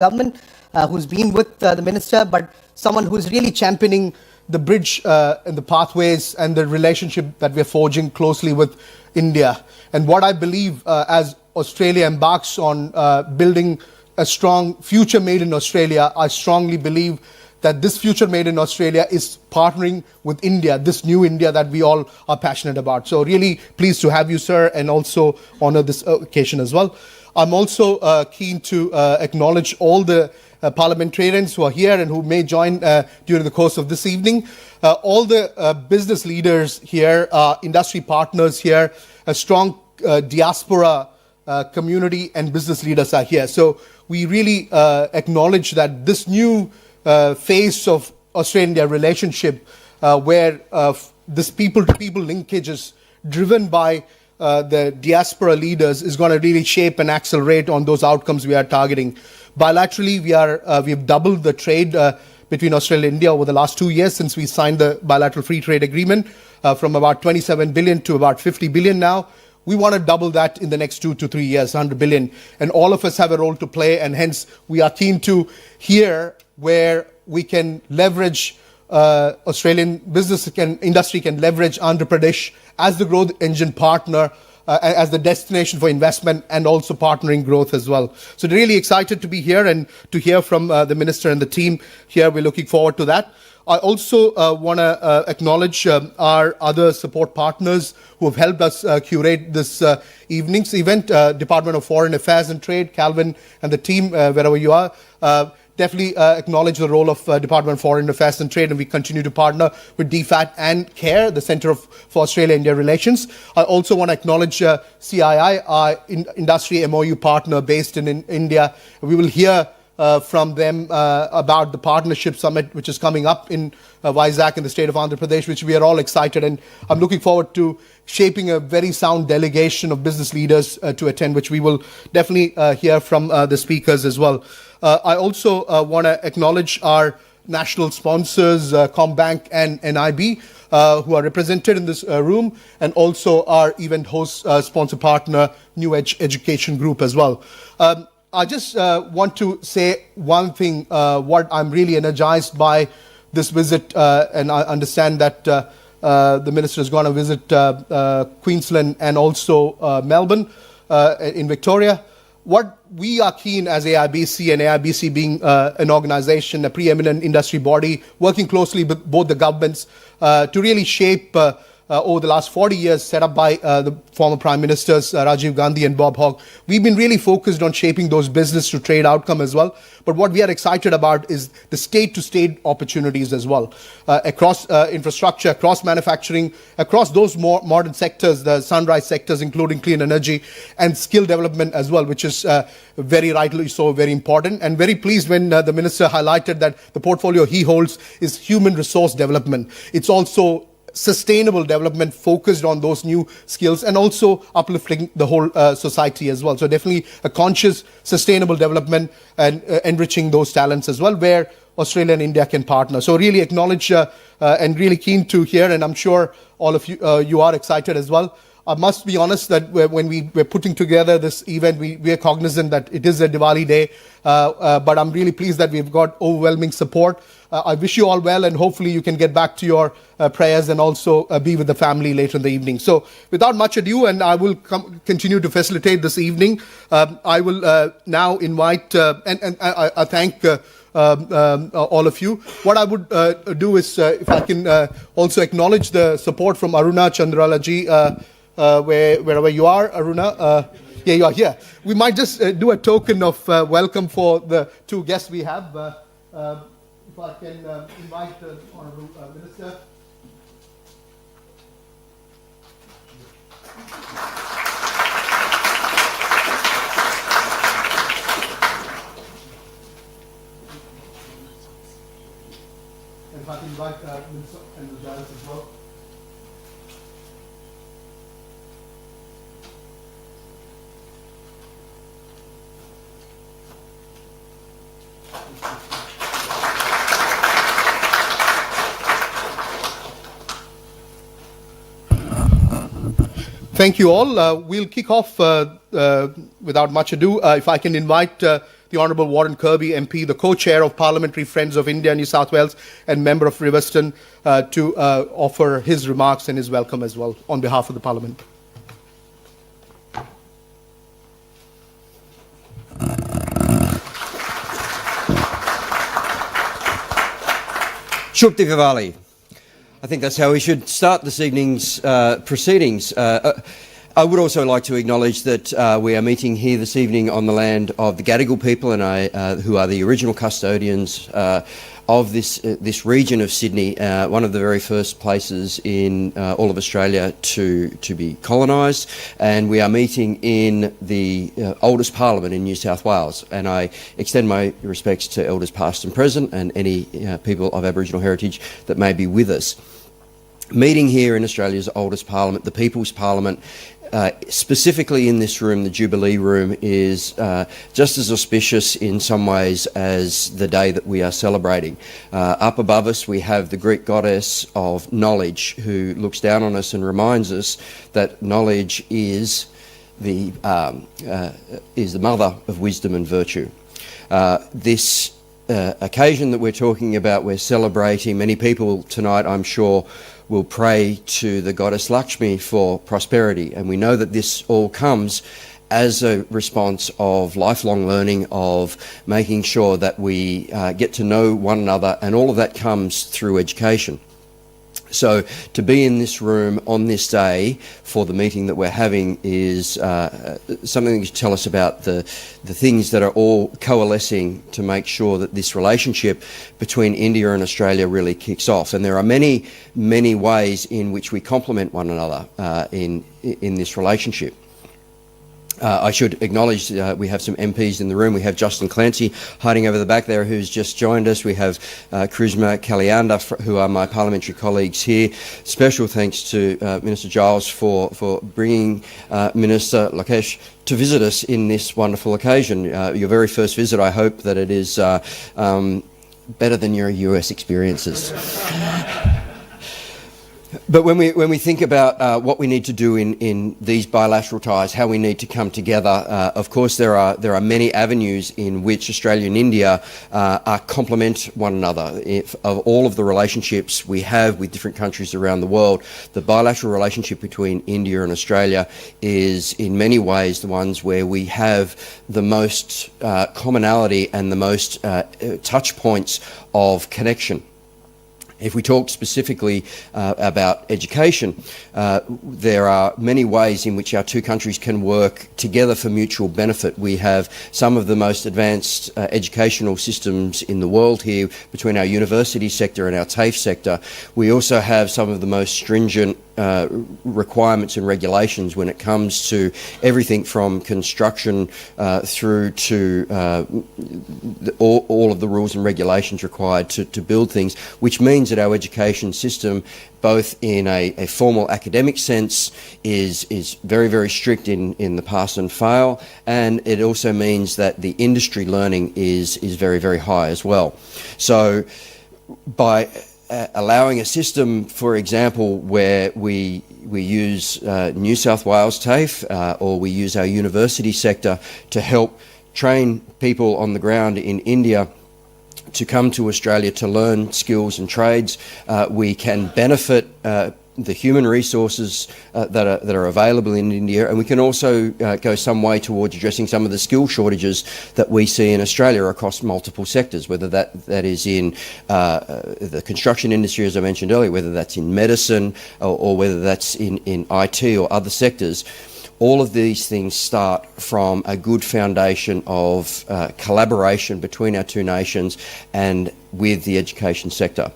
government, who's been with the minister, but someone who's really championing the bridge and the pathways and the relationship that we're forging closely with India. And what I believe as Australia embarks on building a strong future made in Australia, I strongly believe that this future made in Australia is partnering with India, this new India that we all are passionate about. So really pleased to have you, sir, and also honor this occasion as well. I'm also keen to acknowledge all the parliamentarians who are here and who may join during the course of this evening. All the business leaders here, industry partners here, a strong diaspora community and business leaders are here. So we really acknowledge that this new phase of Australia-India relationship where this people-to-people linkage is driven by the diaspora leaders is going to really shape and accelerate on those outcomes we are targeting. Bilaterally, we've doubled the trade between Australia and India over the last 2 years since we signed the bilateral free trade agreement from about 27 billion to about 50 billion now. We want to double that in the next 2 to 3 years, 100 billion. And all of us have a role to play, and hence we are keen to hear where we can leverage Australian business industry can leverage Andhra Pradesh as the growth engine partner, as the destination for investment and also partnering growth as well. So really excited to be here and to hear from the minister and the team here. We're looking forward to that. I also want to acknowledge our other support partners who have helped us curate this evening's event. Department of Foreign Affairs and Trade, Calvin and the team, wherever you are. Definitely acknowledge the role of Department of Foreign Affairs and Trade, and we continue to partner with DFAT and CARE, the Centre for Australia-India Relations. I also want to acknowledge CII, our industry MOU partner based in India. We will hear from them about the partnership summit which is coming up in Vizag in the state of Andhra Pradesh, which we are all excited, and I'm looking forward to shaping a very sound delegation of business leaders to attend, which we will definitely hear from the speakers as well. I also want to acknowledge our national sponsors, Combank and NIB, who are represented in this room, and also our event host sponsor partner, New Edge Education Group as well. I just want to say one thing, what I'm really energized by this visit, and I understand that the minister is going to visit Queensland and also Melbourne in Victoria. What we are keen as AIBC, and AIBC being an organization, a preeminent industry body, working closely with both the governments to really shape over the last 40 years set up by the former Prime Ministers Rajiv Gandhi and Bob Hawke. We've been really focused on shaping those business to trade outcome as well. But what we are excited about is the state-to-state opportunities as well. Across infrastructure, across manufacturing, across those more modern sectors, the sunrise sectors, including clean energy and skill development as well, which is very rightly so, very important. And very pleased when the minister highlighted that the portfolio he holds is human resource development. It's also sustainable development focused on those new skills and also uplifting the whole society as well. So definitely a conscious, sustainable development and enriching those talents as well, where Australia and India can partner. So really acknowledge and really keen to hear, and I'm sure all of you you are excited as well. I must be honest that when we were putting together this event, we are cognizant that it is a Diwali day, but I'm really pleased that we've got overwhelming support. I wish you all well, and hopefully you can get back to your prayers and also be with the family later in the evening. So without much ado, and I will continue to facilitate this evening, I will now invite, and I thank all of you. What I would do is, if I can also acknowledge the support from Aruna Chandrala ji, wherever you are, Aruna. Yeah, you are here. We might just do a token of welcome for the two guests we have. If I can invite the Honourable Minister. And if I can invite Minister and the Giles as well. Thank you all. We'll kick off without much ado. If I can invite the the Honourable Warren Kirby MP, the co-chair of Parliamentary Friends of India, New South Wales, and member of Riverston, to offer his remarks and his welcome as well on behalf of the Parliament. Shukti Vivali. I think that's how we should start this evening's proceedings. I would also like to acknowledge that we are meeting here this evening on the land of the Gadigal people, and who are the original custodians of this region of Sydney, one of the very first places in all of Australia to be colonised. And we are meeting in the oldest parliament in New South Wales. And I extend my respects to elders past and present, and any people of Aboriginal heritage that may be with us. Meeting here in Australia's oldest parliament, the People's Parliament, specifically in this room, the Jubilee room, is just as auspicious in some ways as the day that we are celebrating. Up above us we have the Greek goddess of knowledge, who looks down on us and reminds us that knowledge is the mother of wisdom and virtue. This occasion that we're talking about, we're celebrating. Many people tonight, I'm sure, will pray to the goddess Lakshmi for prosperity, and we know that this all comes as a response of lifelong learning, of making sure that we get to know one another, and all of that comes through education. So to be in this room on this day for the meeting that we're having is something to tell us about the things that are all coalescing to make sure that this relationship between India and Australia really kicks off. And there are many, many ways in which we complement one another in this relationship. I should acknowledge we have some MPs in the room. We have Justin Clancy hiding over the back there, who's just joined us. We have Charisma Kalyanda, who are my parliamentary colleagues here. Special thanks to Minister Giles for bringing Minister Lokesh to visit us in this wonderful occasion. Your very first visit. I hope that it is better than your US experiences. But when we think about what we need to do in these bilateral ties, how we need to come together, of course there are many avenues in which Australia and India complement one another. Of all of the relationships we have with different countries around the world, the bilateral relationship between India and Australia is in many ways the ones where we have the most commonality and the most touch points of connection. If we talk specifically about education, there are many ways in which our two countries can work together for mutual benefit. We have some of the most advanced educational systems in the world here between our university sector and our TAFE sector. We also have some of the most stringent requirements and regulations when it comes to everything from construction through to all of the rules and regulations required to build things, which means that our education system, both in a formal academic sense, is very, very strict in the pass and fail, and it also means that the industry learning is very, very high as well. So by allowing a system, for example, where we use New South Wales TAFE or we use our university sector to help train people on the ground in India to come to Australia to learn skills and trades, we can benefit the human resources that are available in India, and we can also go some way towards addressing some of the skill shortages that we see in Australia across multiple sectors, whether that is in the construction industry, as I mentioned earlier, whether that's in medicine or whether that's in IT or other sectors. All of these things start from a good foundation of collaboration between our two nations and with the education sector.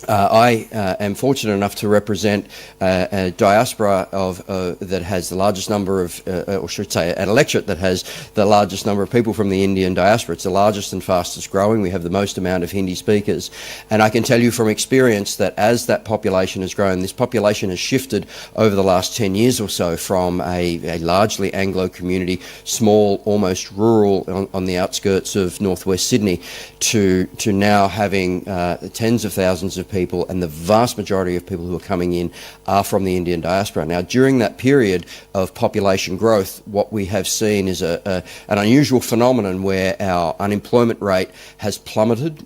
I am fortunate enough to represent a diaspora that has the largest number of, or should say, an electorate that has the largest number of people from the Indian diaspora. It's the largest and fastest growing. We have the most amount of Hindi speakers. And I can tell you from experience that as that population has grown, this population has shifted over the last 10 years or so from a largely Anglo community, small, almost rural on the outskirts of northwest Sydney, to now having tens of thousands of of people, and the vast majority of people who are coming in are from the Indian diaspora. Now, during that period of population growth, what we have seen is an unusual phenomenon where our unemployment rate has plummeted.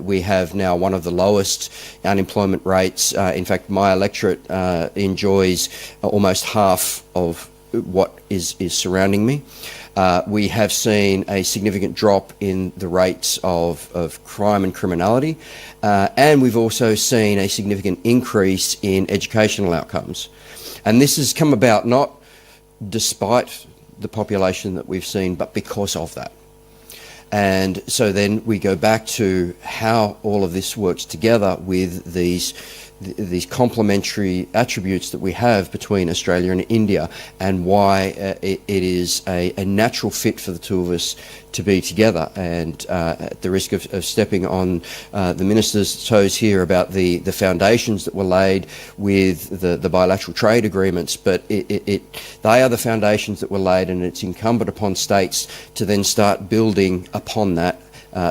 We have now one of the lowest unemployment rates. In fact, my electorate enjoys almost half of what is surrounding me. We have seen a significant drop in the rates of crime and criminality, and we've also seen a significant increase in educational outcomes. And this has come about not despite the population that we've seen, but because of that. And so then we go back to how all of this works together with these complementary attributes that we have between Australia and India, and why it is a natural fit for the two of us to be together. And at the risk of stepping on the Minister's toes here about the foundations that were laid with the bilateral trade agreements, but they are the foundations that were laid, and it's incumbent upon states to then start building upon that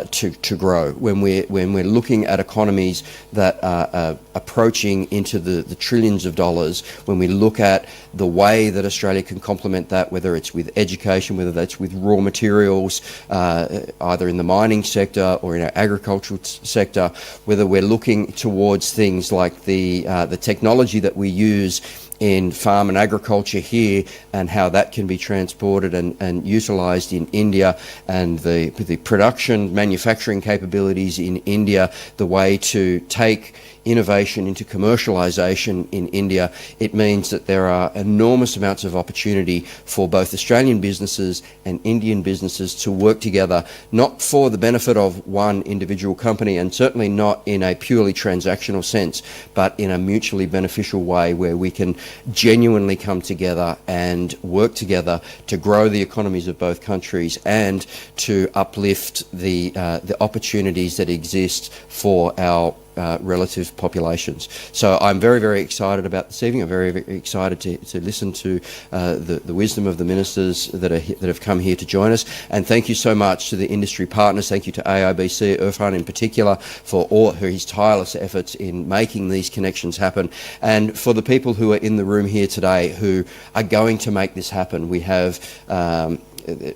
to grow. When we're looking at economies that are approaching into the trillions of dollars, when we look at the way that Australia can complement that, whether it's with education, whether that's with raw materials, either in the mining sector or in our agricultural sector, whether we're looking towards things like the technology that we use in farm and agriculture here, and how that can be transported and utilised in India, and the production, manufacturing capabilities in India, the way to take innovation into commercialisation in India, it means that there are enormous amounts of opportunity for both Australian businesses and Indian businesses to work together, not for the benefit of one individual company, and certainly not in a purely transactional sense, but in a mutually beneficial way where we can genuinely come together and work together to grow the economies of both countries and to uplift the opportunities that exist for our relative populations. So I'm very, very excited about this evening. I'm very, very excited to listen to the wisdom of the ministers that have come here to join us. And thank you so much to the industry partners. Thank you to AIBC, Irfan in particular, for all his tireless efforts in making these connections happen. And for the people who are in the room here today who are going to make this happen, we have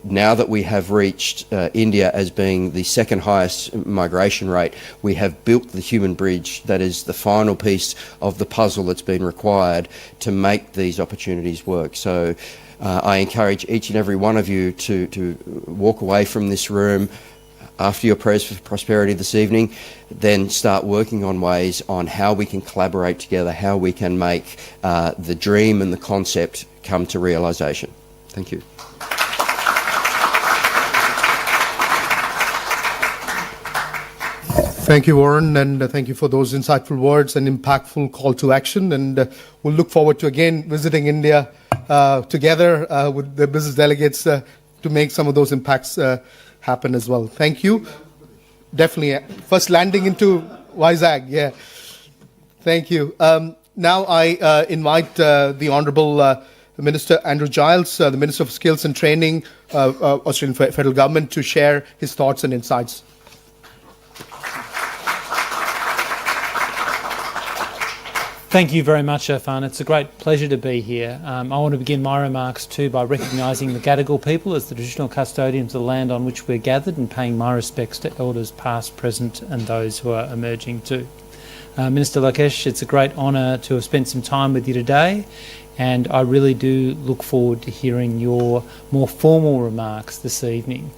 now that we have reached India as being the second highest migration rate, we have built the human bridge that is the final piece of the puzzle that's been required to make these opportunities work. So I encourage each and every one of you to walk away from this room after your prayers for prosperity this evening, then start working on ways on how we can collaborate together, how we can make the dream and the concept come to realisation. Thank you. Thank you, Warren, and thank you for those insightful words and impactful call to action. And we'll look forward to again visiting India together with the business delegates to make some of those impacts happen as well. Thank you. Definitely. First landing into Vizag. Yeah. Thank you. Now I invite the Honourable Minister Andrew Giles, the Minister of Skills and Training, Australian Federal Government, to share his thoughts and insights. Thank you very much, Irfan. It's a great pleasure to be here. I want to begin my remarks too by recognising the Gadigal people as the traditional custodians of the land on which we're gathered, and paying my respects to elders past, present and those who are emerging too. Minister Lokesh, it's a great honour to have spent some time with you today, and I really do look forward to hearing your more formal remarks this evening.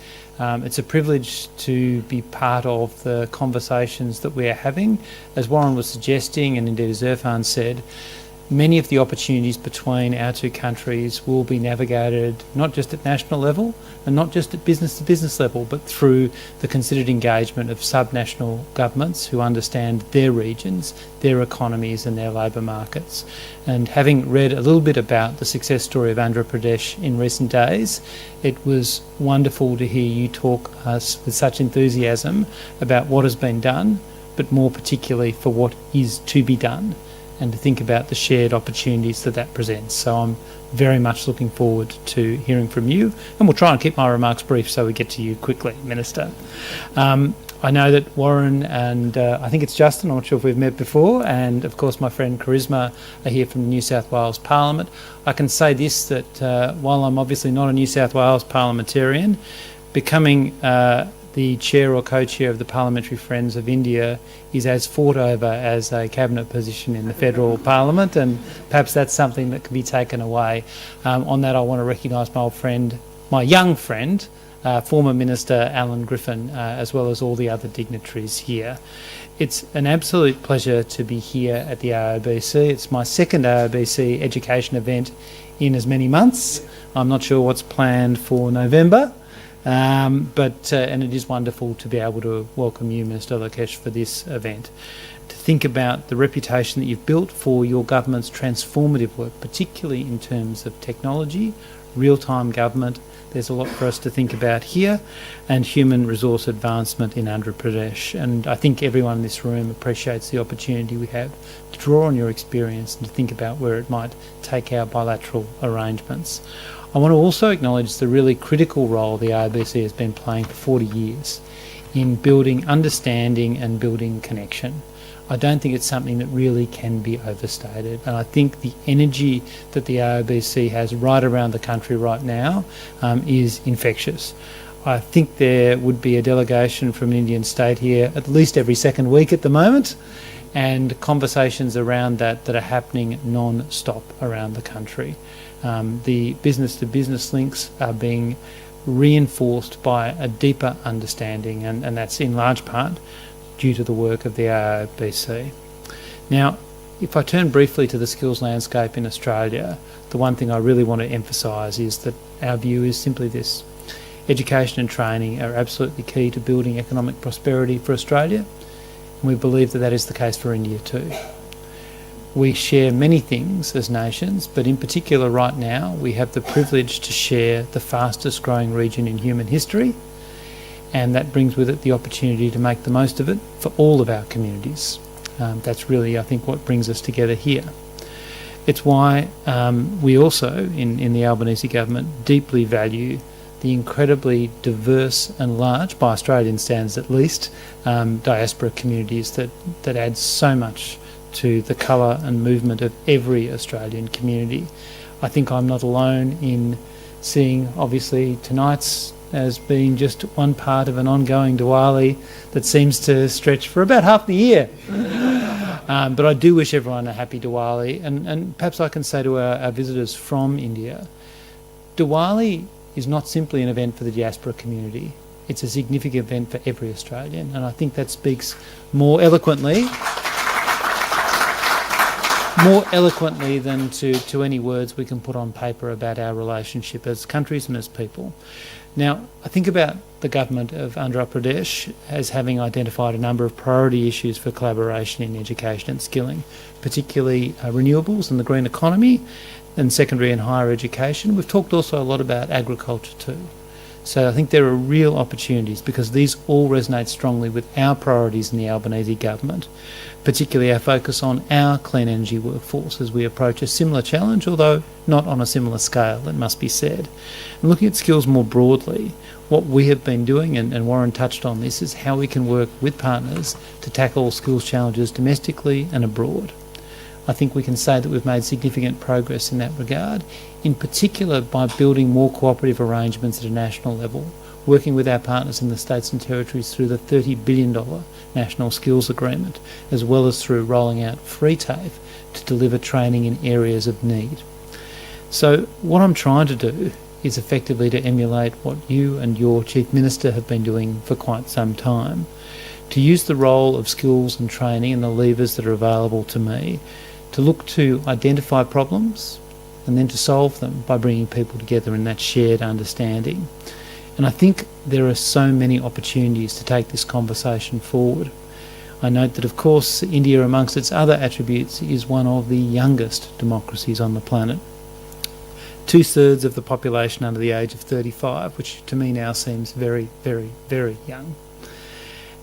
It's a privilege to be part of the conversations that we are having. As Warren was suggesting, and indeed as Irfan said, many of the opportunities between our two countries will be navigated not just at national level and not just at business to business level, but through the considered engagement of subnational governments who understand their regions, their economies and their labour markets. And having read a little bit about the success story of Andhra Pradesh in recent days, it was wonderful to hear you talk us with such enthusiasm about what has been done, but more particularly for what is to be done. and to think about the shared opportunities that that presents. So I'm very much looking forward to hearing from you, and we'll try and keep my remarks brief so we get to you quickly, Minister. I know that Warren and I think it's Justin, I'm not sure if we've met before, and of course my friend Charisma are here from the New South Wales Parliament. I can say this, that while I'm obviously not a New South Wales parliamentarian, becoming the chair or co-chair of the Parliamentary Friends of India is as fought over as a cabinet position in the federal parliament, and perhaps that's something that can be taken away. On that, I want to recognise my old friend, my young friend, former Minister Alan Griffin, as well as all the other dignitaries here. It's an absolute pleasure to be here at the AOBC. It's my second AOBC education event in as many months. I'm not sure what's planned for November, and it is wonderful to be able to welcome you, Minister Lokesh, for this event. To think about the reputation that you've built for your government's transformative work, particularly in terms of technology, real-time government. There's a lot for us to think about here, and human resource advancement in Andhra Pradesh. And I think everyone in this room appreciates the opportunity we have to draw on your experience and to think about where it might take our bilateral arrangements. I want to also acknowledge the really critical role the AOBC has been playing for 40 years in building understanding and building connection. I don't think it's something that really can be overstated, and I think the energy that the AOBC has right around the country right now is infectious. I think there would be a delegation from an Indian state here at least every second week at the moment, and conversations around that are happening non-stop around the country. The business-to-business links are being reinforced by a deeper understanding, and that's in large part due to the work of the AOBC. Now, if I turn briefly to the skills landscape in Australia, the one thing I really want to emphasise is that our view is simply this. Education and training are absolutely key to building economic prosperity for Australia, and we believe that that is the case for India too. We share many things as nations, but in particular right now we have the privilege to share the fastest growing region in human history, and that brings with it the opportunity to make the most of it for all of our communities. That's really, I think, what brings us together here. It's why we also, in the Albanese government, deeply value the incredibly diverse and large, by Australian standards at least, diaspora communities that add so much to the colour and movement of every Australian community. I think I'm not alone in seeing, obviously, tonight's as being just one part of an ongoing Diwali that seems to stretch for about half the year. But I do wish everyone a happy Diwali, and perhaps I can say to our visitors from India, Diwali is not simply an event for the diaspora community, it's a significant event for every Australian, and I think that speaks more eloquently than to any words we can put on paper about our relationship as countries and as people. Now, I think about the government of Andhra Pradesh as having identified a number of priority issues for collaboration in education and skilling, particularly renewables and the green economy and secondary and higher education. We've talked also a lot about agriculture too. So I think there are real opportunities because these all resonate strongly with our priorities in the Albanese government, particularly our focus on our clean energy workforce as we approach a similar challenge, although not on a similar scale, it must be said. And looking at skills more broadly, what we have been doing, and Warren touched on this, is how we can work with partners to tackle skills challenges domestically and abroad. I think we can say that we've made significant progress in that regard, in particular by building more cooperative arrangements at a national level, working with our partners in the states and territories through the $30 billion National Skills Agreement, as well as through rolling out free TAFE to deliver training in areas of need. So what I'm trying to do is effectively to emulate what you and your Chief Minister have been doing for quite some time, to use the role of skills and training and the levers that are available to me to look to identify problems and then to solve them by bringing people together in that shared understanding. And I think there are so many opportunities to take this conversation forward. I note that, of course, India, amongst its other attributes, is one of the youngest democracies on the planet. 2/3 of the population under the age of 35, which to me now seems very, very, very young.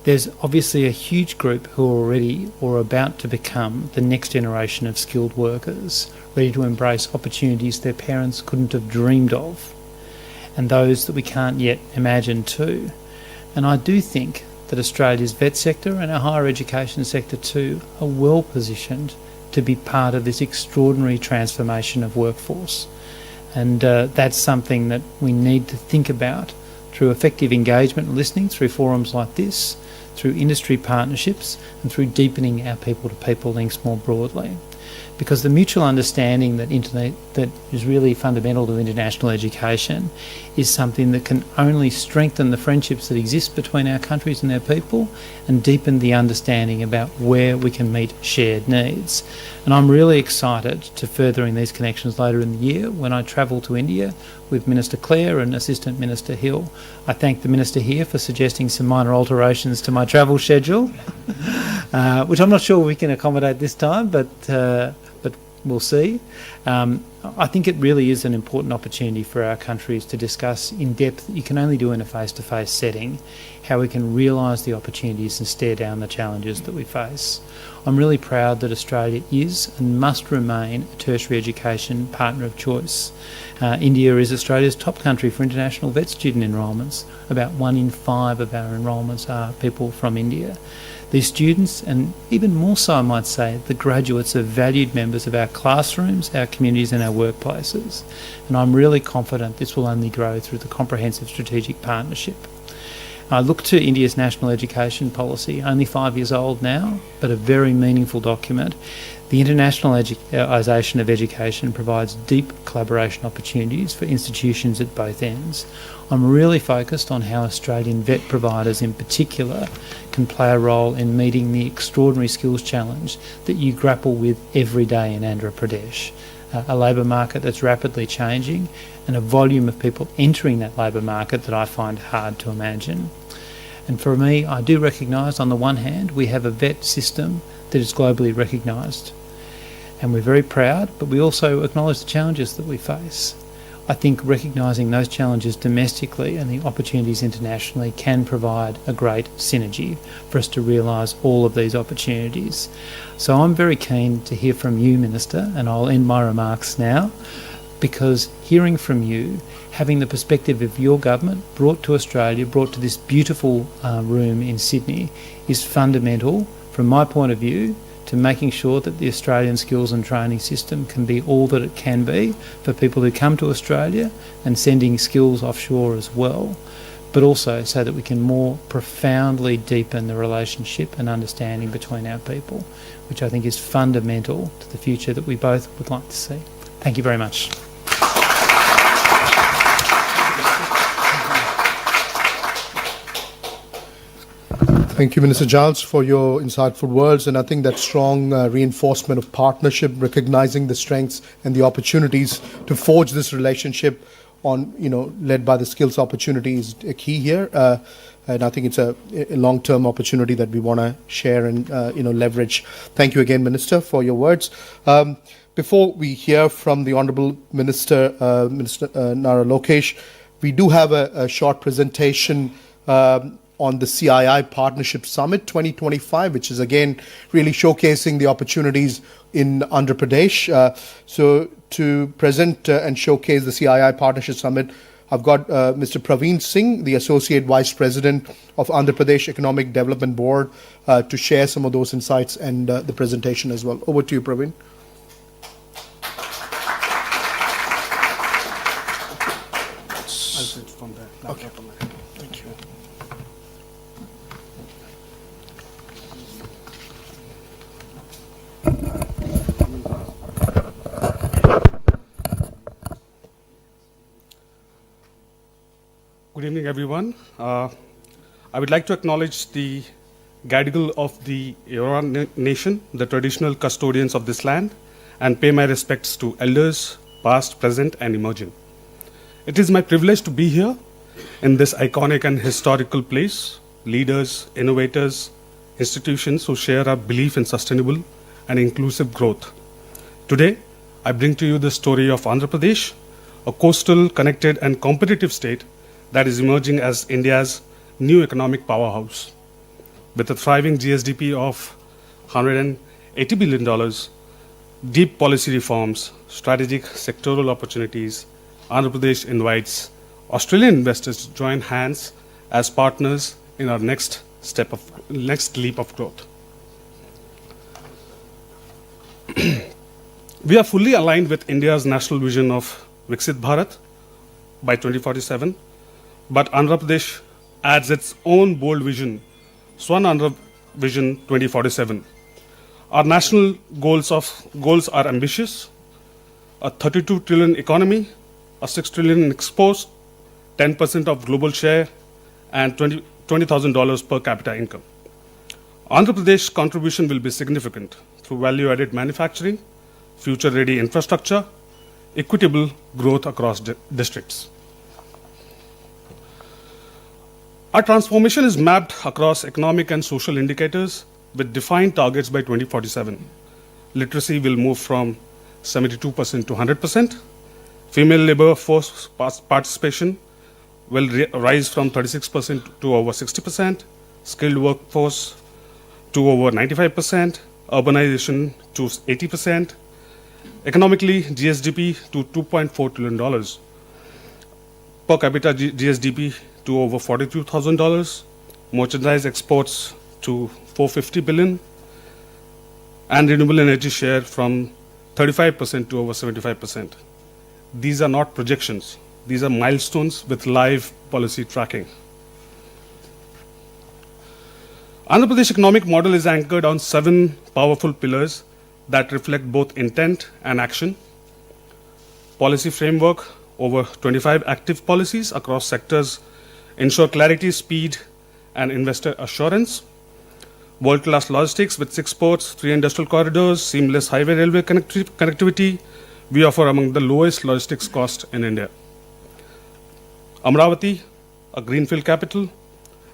There's obviously a huge group who are already or about to become the next generation of skilled workers, ready to embrace opportunities their parents couldn't have dreamed of, and those that we can't yet imagine too. And I do think that Australia's vet sector and our higher education sector too are well positioned to be part of this extraordinary transformation of workforce. And that's something that we need to think about through effective engagement and listening, through forums like this, through industry partnerships, and through deepening our people-to-people links more broadly. Because the mutual understanding that is really fundamental to international education is something that can only strengthen the friendships that exist between our countries and our people and deepen the understanding about where we can meet shared needs. And I'm really excited to furthering these connections later in the year when I travel to India with Minister Clare and Assistant Minister Hill. I thank the Minister here for suggesting some minor alterations to my travel schedule, which I'm not sure we can accommodate this time, but we'll see. I think it really is an important opportunity for our countries to discuss in depth, you can only do in a face-to-face setting, how we can realise the opportunities and stare down the challenges that we face. I'm really proud that Australia is and must remain a tertiary education partner of choice. India is Australia's top country for international vet student enrolments. About 1 in 5 of our enrolments are people from India. These students, and even more so I might say, the graduates are valued members of our classrooms, our communities and our workplaces. And I'm really confident this will only grow through the comprehensive strategic partnership. I look to India's national education policy, only 5 years old now, but a very meaningful document. The internationalisation of education provides deep collaboration opportunities for institutions at both ends. I'm really focused on how Australian vet providers in particular can play a role in meeting the extraordinary skills challenge that you grapple with every day in Andhra Pradesh. A labour market that's rapidly changing and a volume of people entering that labour market that I find hard to imagine. And for me, I do recognise, on the one hand, we have a vet system that is globally recognised. And we're very proud, but we also acknowledge the challenges that we face. I think recognising those challenges domestically and the opportunities internationally can provide a great synergy for us to realise all of these opportunities. So I'm very keen to hear from you, Minister, and I'll end my remarks now, because hearing from you, having the perspective of your government brought to Australia, brought to this beautiful room in Sydney, is fundamental, from my point of view, to making sure that the Australian skills and training system can be all that it can be for people who come to Australia and sending skills offshore as well, but also so that we can more profoundly deepen the relationship and understanding between our people, which I think is fundamental to the future that we both would like to see. Thank you very much. Thank you, Minister Giles, for your insightful words. And I think that strong reinforcement of partnership, recognizing the strengths and the opportunities to forge this relationship on, led by the skills opportunity is a key here. And I think it's a long-term opportunity that we want to share and, leverage. Thank you again, Minister, for your words. Before we hear from the Honourable Minister, Minister Nara Lokesh, we do have a short presentation on the CII Partnership Summit 2025, which is again really showcasing the opportunities in Andhra Pradesh. So to present and showcase the CII Partnership Summit, I've got Mr. Praveen Singh, the Associate Vice President of Andhra Pradesh Economic Development Board, to share some of those insights and the presentation as well. Over to you, Praveen. Okay. Thank you. Good evening, everyone. I would like to acknowledge the Gadigal of the Eora Nation, the traditional custodians of this land, and pay my respects to elders, past, present, and emerging. It is my privilege to be here in this iconic and historical place. Leaders, innovators, institutions who share our belief in sustainable and inclusive growth. Today, I bring to you the story of Andhra Pradesh, a coastal, connected, and competitive state that is emerging as India's new economic powerhouse. with a thriving GSDP of $180 billion, deep policy reforms, strategic sectoral opportunities, Andhra Pradesh invites Australian investors to join hands as partners in our next leap of growth. We are fully aligned with India's national vision of Viksit Bharat by 2047, but Andhra Pradesh adds its own bold vision, Swan Andhra Vision 2047. Our national goals are ambitious: a 32 trillion economy, a 6 trillion in exports, 10% of global share, and $20,000 per capita income. Andhra Pradesh's contribution will be significant through value-added manufacturing, future-ready infrastructure, equitable growth across districts. Our transformation is mapped across economic and social indicators with defined targets by 2047. Literacy will move from 72% to 100%. Female labor force participation will rise from 36% to over 60%. Skilled workforce to over 95%. Urbanization to 80%. Economically, GSDP to $2.4 trillion. Per capita GSDP to over $42,000. Merchandise exports to $450 billion. And renewable energy share from 35% to over 75%. These are not projections. These are milestones with live policy tracking. Andhra Pradesh economic model is anchored on 7 powerful pillars that reflect both intent and action. Policy framework, over 25 active policies across sectors ensure clarity, speed, and investor assurance. World-class logistics with 6 ports, 3 industrial corridors, seamless highway railway connectivity. We offer among the lowest logistics cost in India. Amravati, a greenfield capital,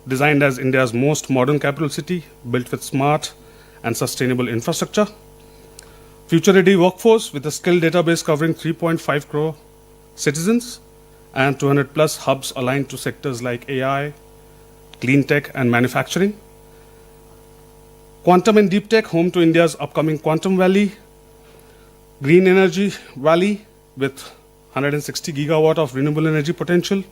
designed as India's most modern capital city, built with smart and sustainable infrastructure. Future-ready workforce with a skill database covering 3.5 crore citizens and 200 plus hubs aligned to sectors like AI, clean tech, and manufacturing. Quantum and deep tech, home to India's upcoming Quantum Valley. Green Energy Valley with 160 gigawatt of renewable energy potential.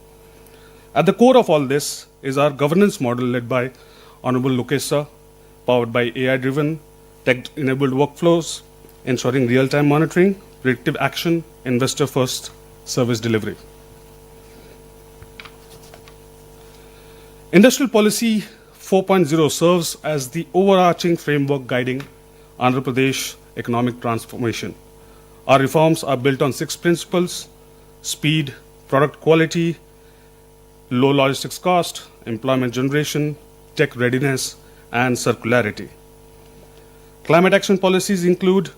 At the core of all this is our governance model led by Hon'ble Lokesh sir, powered by AI-driven, tech-enabled workflows, ensuring real-time monitoring, predictive action, investor-first service delivery. Industrial Policy 4.0 serves as the overarching framework guiding Andhra Pradesh economic transformation. Our reforms are built on 6 principles: speed, product quality, low logistics cost, employment generation, tech readiness, and circularity. Climate action policies include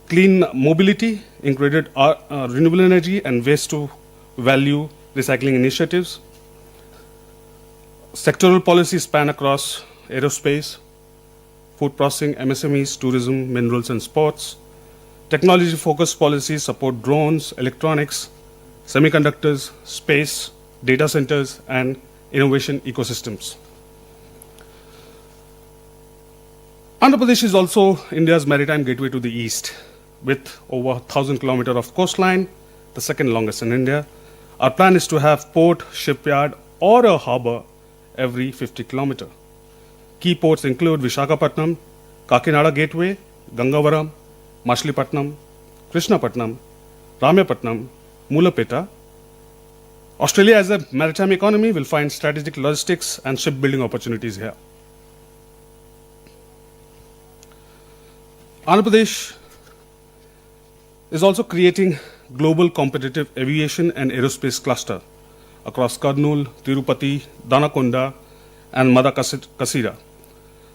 clean mobility, included renewable energy and waste to value recycling initiatives. Sectoral policies span across aerospace, food processing, MSMEs, tourism, minerals, and sports. Technology-focused policies support drones, electronics, semiconductors, space, data centers, and innovation ecosystems. Andhra Pradesh is also India's maritime gateway to the east, with over 1,000 kilometers of coastline, the second longest in India. Our plan is to have port, shipyard, or a harbor every 50 kilometers. Key ports include Visakhapatnam, Kakinada Gateway, Gangavaram, Machilipatnam, Krishnapatnam, Ramyapatnam, Mulapeta. Australia as a maritime economy will find strategic logistics and shipbuilding opportunities here. Andhra Pradesh is also creating global competitive aviation and aerospace cluster across Kurnool, Tirupati, Danakonda, and Madakasira.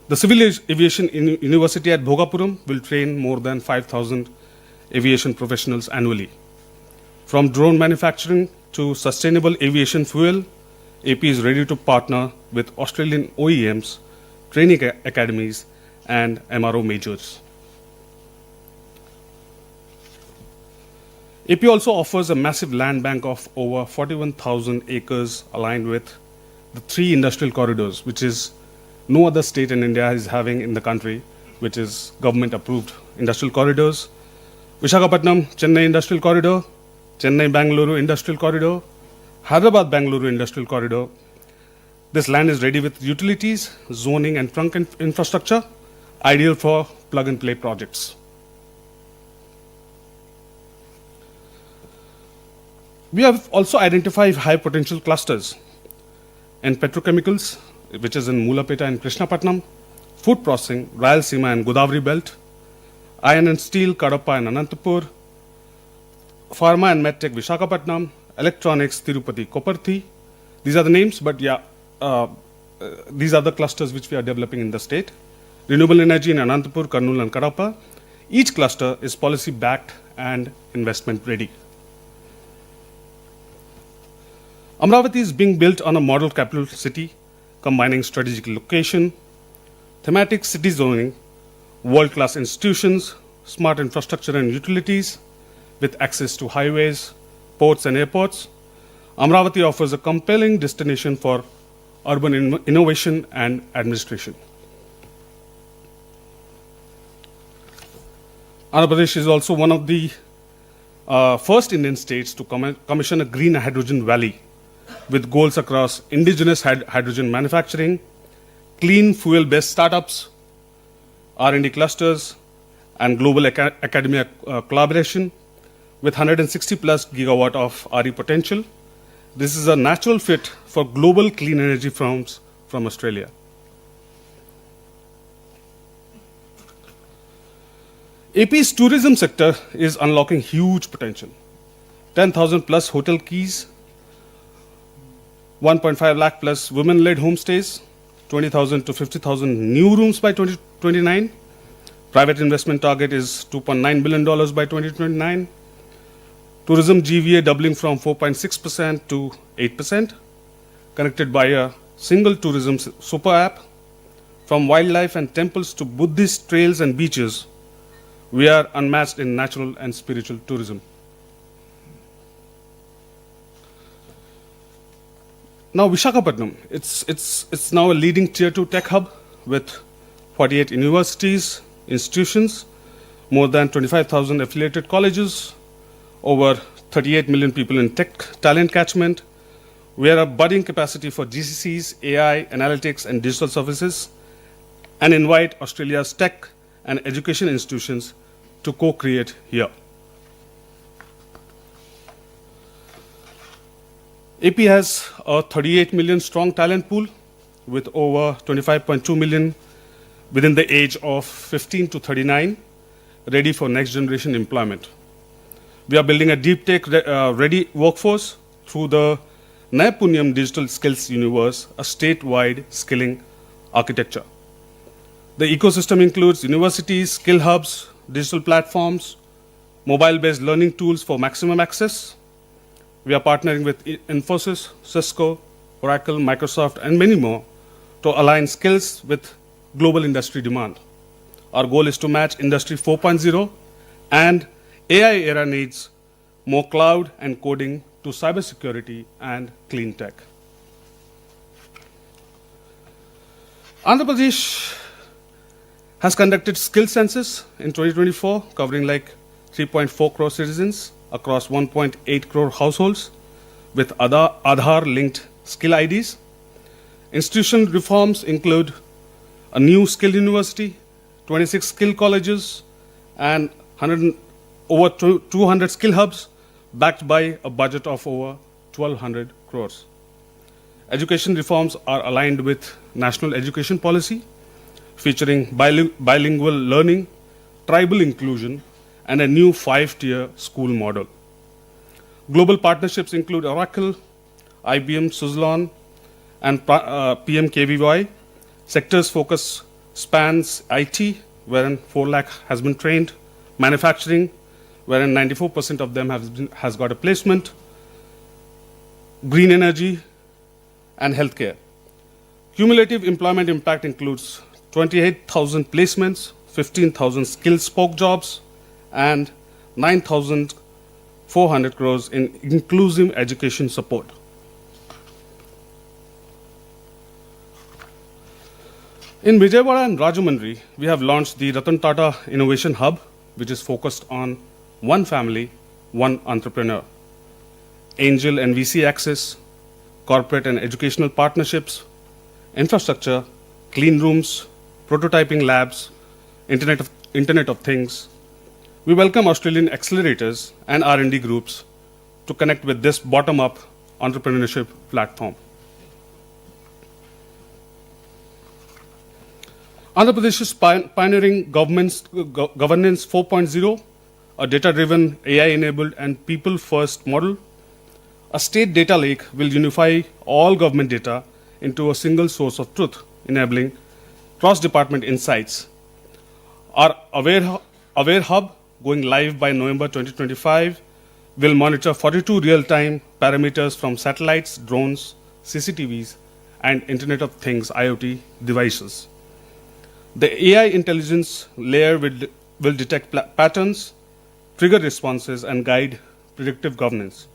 The Civil Aviation University at Bhogapuram will train more than 5,000 aviation professionals annually. From drone manufacturing to sustainable aviation fuel, AP is ready to partner with Australian OEMs, training academies, and MRO majors. AP also offers a massive land bank of over 41,000 acres aligned with the 3 industrial corridors, which is no other state in India is having in the country, which is government-approved industrial corridors. Visakhapatnam, Chennai Industrial Corridor, Chennai-Bangalore Industrial Corridor, Hyderabad-Bangalore Industrial Corridor. This land is ready with utilities, zoning and trunk infrastructure, ideal for plug-and-play projects. We have also identified high-potential clusters in petrochemicals, which is in Mulapeta and Krishnapatnam, food processing, Rayalaseema and Godavari Belt, iron and steel, Kadapa and Anantapur, pharma and medtech, Visakhapatnam, electronics, Tirupati, Koparthi. These are the names, but these are the clusters which we are developing in the state. Renewable energy in Anantapur, Kurnool and Kadapa. Each cluster is policy-backed and investment-ready. Amravati is being built on a model capital city, combining strategic location, thematic city zoning, world-class institutions, smart infrastructure and utilities, with access to highways, ports and airports. Amravati offers a compelling destination for urban innovation and administration. Andhra Pradesh is also one of the first Indian states to commission a green hydrogen valley with goals across indigenous hydrogen manufacturing, clean fuel-based startups, R&D clusters, and global academia collaboration with 160 plus gigawatt of RE potential. This is a natural fit for global clean energy firms from Australia. AP's tourism sector is unlocking huge potential. 10,000 plus hotel keys, 1.5 lakh plus women-led homestays, 20,000 to 50,000 new rooms by 2029. Private investment target is $2.9 billion by 2029. Tourism GVA doubling from 4.6% to 8%, connected by a single tourism super app. From wildlife and temples to Buddhist trails and beaches, we are unmatched in natural and spiritual tourism. Now Visakhapatnam, it's now a leading tier 2 tech hub with 48 universities, institutions, more than 25,000 affiliated colleges, over 38 million people in tech talent catchment. We are a budding capacity for GCCs, AI, analytics, and digital services, and invite Australia's tech and education institutions to co-create here. AP has a 38 million strong talent pool with over 25.2 million within the age of 15 to 39, ready for next generation employment. We are building a deep tech ready workforce through the Naipunyam Digital Skills Universe, a statewide skilling architecture. The ecosystem includes universities, skill hubs, digital platforms, mobile-based learning tools for maximum access. We are partnering with Infosys, Cisco, Oracle, Microsoft, and many more to align skills with global industry demand. Our goal is to match Industry 4.0 and AI era needs, more cloud and coding to cybersecurity and clean tech. Andhra Pradesh has conducted skill census in 2024, covering like 3.4 crore citizens across 1.8 crore households with Aadhaar-linked skill IDs. Institutional reforms include a new skill university, 26 skill colleges, and over 200 skill hubs, backed by a budget of over 1,200 crores. Education reforms are aligned with national education policy, featuring bilingual learning, tribal inclusion, and a new 5-tier school model. Global partnerships include Oracle, IBM, Suzlon, and PMKVY. Sectors focus spans IT, wherein 4 lakh has been trained, manufacturing, wherein 94% of them has got a placement, green energy, and healthcare. Cumulative employment impact includes 28,000 placements, 15,000 skill spoke jobs, and 9,400 crores in inclusive education support. In Vijayawada and Rajahmundry, we have launched the Ratan Tata Innovation Hub, which is focused on one family, one entrepreneur. Angel and VC access, corporate and educational partnerships, infrastructure, clean rooms, prototyping labs, Internet of Things. We welcome Australian accelerators and R&D groups to connect with this bottom-up entrepreneurship platform. Andhra Pradesh is pioneering governance 4.0, a data-driven, AI-enabled and people-first model. A state data lake will unify all government data into a single source of truth, enabling cross-department insights. Our Aware Hub, going live by November 2025, will monitor 42 real-time parameters from satellites, drones, CCTVs, and Internet of Things IoT devices. The AI intelligence layer will detect patterns, trigger responses, and guide predictive governance.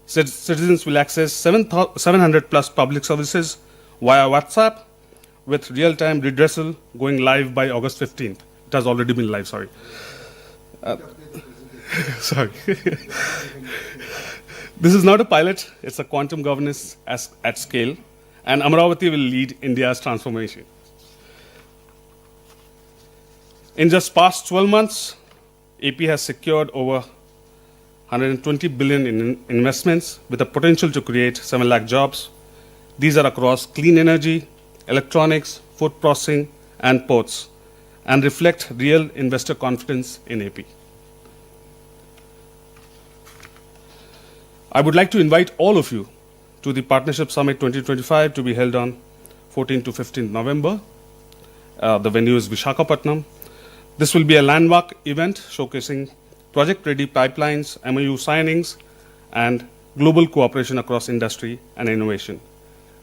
Citizens will access 700 plus public services via WhatsApp with real-time redressal going live by August 15th. It has already been live, sorry. Sorry. This is not a pilot, it's a quantum governance at scale, and Amaravati will lead India's transformation. In just past 12 months, AP has secured over 120 billion in investments with the potential to create 7 lakh jobs. These are across clean energy, electronics, food processing, and ports, and reflect real investor confidence in AP. I would like to invite all of you to the Partnership Summit 2025 to be held on 14 to 15 November. The venue is Vishakhapatnam. This will be a landmark event showcasing project-ready pipelines, MOU signings, and global cooperation across industry and innovation.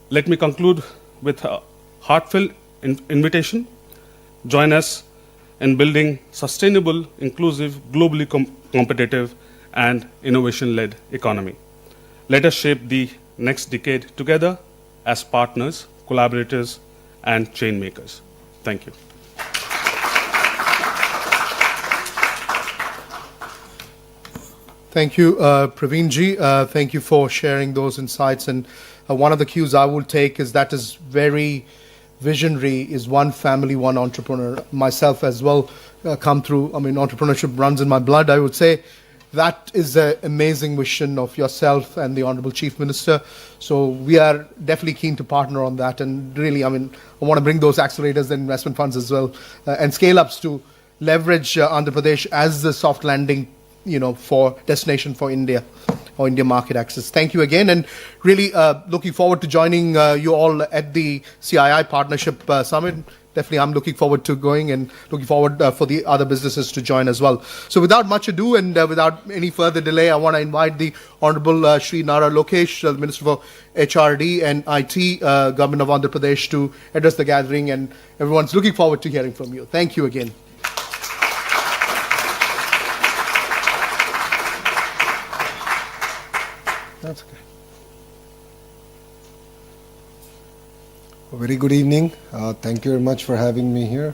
Let me conclude with a heartfelt invitation. Join us in building sustainable, inclusive, globally competitive, and innovation-led economy. Let us shape the next decade together as partners, collaborators, and chain makers. Thank you. Thank you, Praveen ji. Thank you for sharing those insights. And one of the cues I will take is that is very visionary, is one family, one entrepreneur. Myself as well come through, entrepreneurship runs in my blood, I would say. That is an amazing vision of yourself and the Honourable Chief Minister. So we are definitely keen to partner on that. And really, I want to bring those accelerators and investment funds as well and scale-ups to leverage Andhra Pradesh as the soft landing for destination for India or India market access. Thank you again, and really looking forward to joining you all at the CII Partnership Summit. Definitely, I'm looking forward to going and looking forward for the other businesses to join as well. So without much ado and without any further delay, I want to invite the Honourable Shri Nara Lokesh, the Minister for HRD and IT, Government of Andhra Pradesh, to address the gathering, and everyone's looking forward to hearing from you. Thank you again. That's okay. A very good evening. Thank you very much for having me here.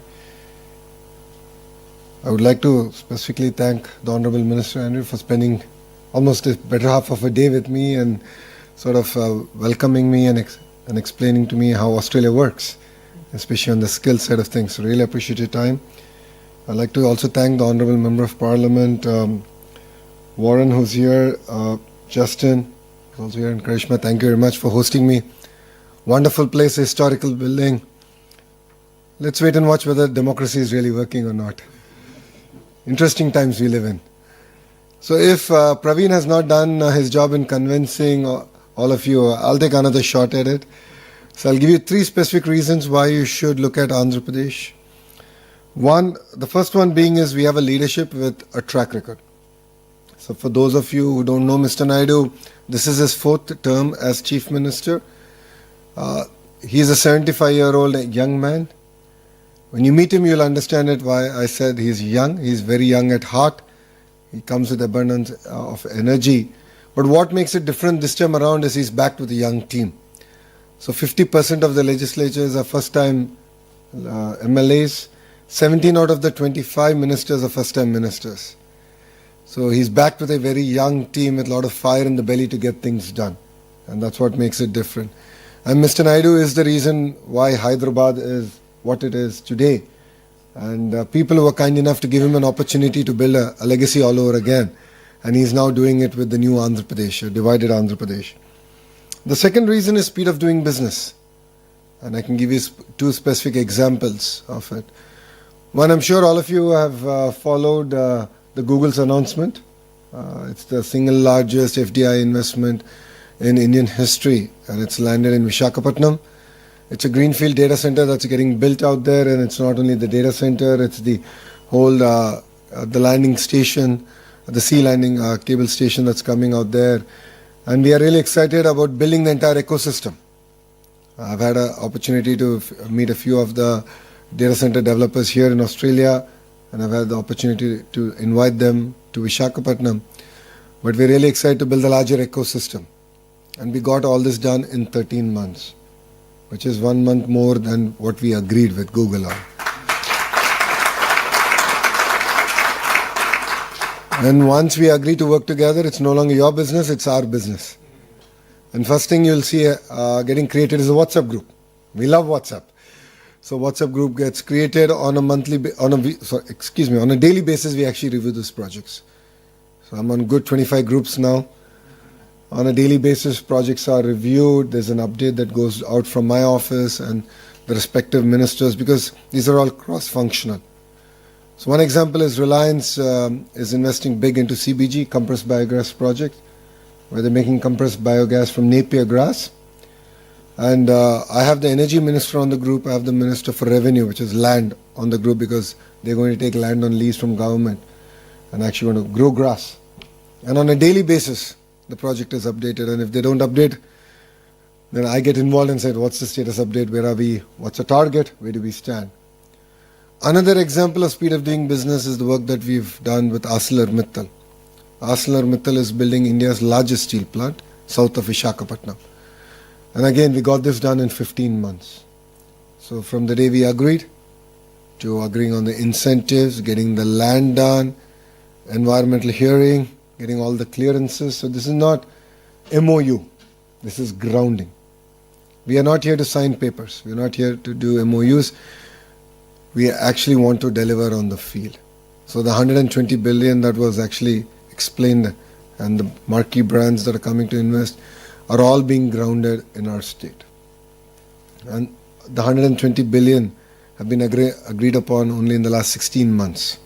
I would like to specifically thank the Honourable Minister Andrew for spending almost a better half of a day with me and sort of welcoming me and explaining to me how Australia works, especially on the skill side of things. So really appreciate your time. I'd like to also thank the Honourable Member of Parliament, Warren, who's here, Justin, who's also here, and Karishma. Thank you very much for hosting me. Wonderful place, historical building. Let's wait and watch whether democracy is really working or not. Interesting times we live in. So if Praveen has not done his job in convincing all of you, I'll take another shot at it. So I'll give you 3 specific reasons why you should look at Andhra Pradesh. One, the first one being is we have a leadership with a track record. So for those of you who don't know Mr. Naidu, this is his 4th term as Chief Minister. He's a 75-year-old young man. When you meet him, you'll understand it why I said he's young. He's very young at heart. He comes with abundance of energy. But what makes it different this time around is he's backed with a young team. So 50% of the legislature is a first-time MLAs. 17 out of the 25 ministers are first-time ministers. So he's backed with a very young team with a lot of fire in the belly to get things done. And that's what makes it different. And Mr. Naidu is the reason why Hyderabad is what it is today. And people were kind enough to give him an opportunity to build a legacy all over again. And he's now doing it with the new Andhra Pradesh, a divided Andhra Pradesh. The second reason is speed of doing business. And I can give you two specific examples of it. One, I'm sure all of you have followed the Google's announcement. It's the single largest FDI investment in Indian history, and it's landed in Visakhapatnam. It's a greenfield data center that's getting built out there, and it's not only the data center, it's the whole the landing station, the sea landing cable station that's coming out there. And we are really excited about building the entire ecosystem. I've had an opportunity to meet a few of the data center developers here in Australia, and I've had the opportunity to invite them to Visakhapatnam. But we're really excited to build a larger ecosystem. And we got all this done in 13 months, which is 1 month more than what we agreed with Google on. And once we agree to work together, it's no longer your business, it's our business. And first thing you'll see getting created is a WhatsApp group. We love WhatsApp. So WhatsApp group gets created on a daily basis. We actually review these projects. So I'm on good 25 groups now. On a daily basis, projects are reviewed. There's an update that goes out from my office and the respective ministers, because these are all cross-functional. So one example is Reliance is investing big into CBG, compressed biogas project, where they're making compressed biogas from Napier grass. And I have the energy minister on the group. I have the minister for revenue, which is land, on the group, because they're going to take land on lease from government and actually want to grow grass. And on a daily basis, the project is updated. And if they don't update, then I get involved and say, what's the status update? Where are we? What's the target? Where do we stand? Another example of speed of doing business is the work that we've done with ArcelorMittal. ArcelorMittal is building India's largest steel plant, south of Visakhapatnam. And again, we got this done in 15 months. So from the day we agreed to agreeing on the incentives, getting the land done, environmental hearing, getting all the clearances. So this is not MOU. This is grounding. We are not here to sign papers. We are not here to do MOUs. We actually want to deliver on the field. So the 120 billion that was actually explained and the marquee brands that are coming to invest are all being grounded in our state. And the 120 billion have been agreed upon only in the last 16 months.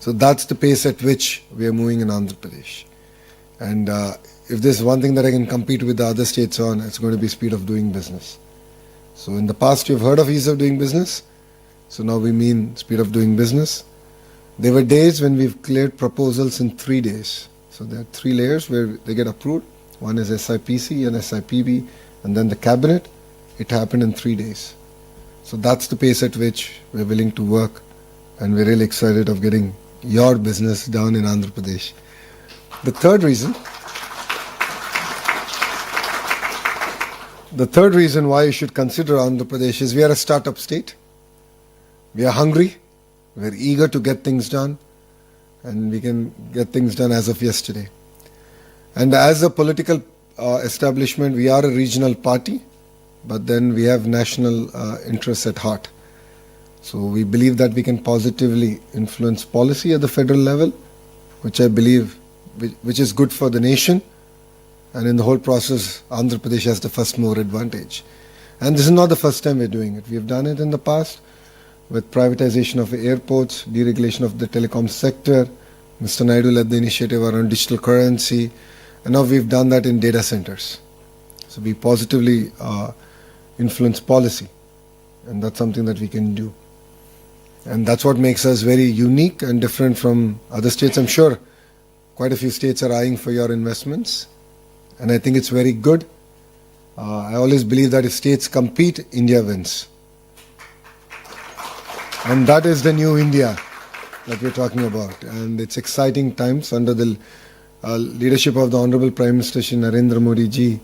So that's the pace at which we are moving in Andhra Pradesh. And if there's one thing that I can compete with the other states on, it's going to be speed of doing business. So in the past you've heard of ease of doing business. So now we mean speed of doing business. There were days when we've cleared proposals in 3 days. So there are 3 layers where they get approved. One is SIPC and SIPB, and then the cabinet. It happened in 3 days. So that's the pace at which we're willing to work, and we're really excited of getting your business down in Andhra Pradesh. The third reason why you should consider Andhra Pradesh is we are a startup state. We are hungry. We're eager to get things done, and we can get things done as of yesterday. And as a political establishment, we are a regional party, but then we have national interests at heart. So we believe that we can positively influence policy at the federal level, which I believe which is good for the nation. And in the whole process, Andhra Pradesh has the first mover advantage. And this is not the first time we're doing it. We have done it in the past with privatization of airports, deregulation of the telecom sector. Mr. Naidu led the initiative around digital currency. And now we've done that in data centers. So we positively influence policy. And that's something that we can do. And that's what makes us very unique and different from other states. I'm sure quite a few states are eyeing for your investments. And I think it's very good. I always believe that if states compete, India wins. And that is the new India that we're talking about. And it's exciting times under the leadership of the Honorable Prime Minister Shri Narendra Modi ji.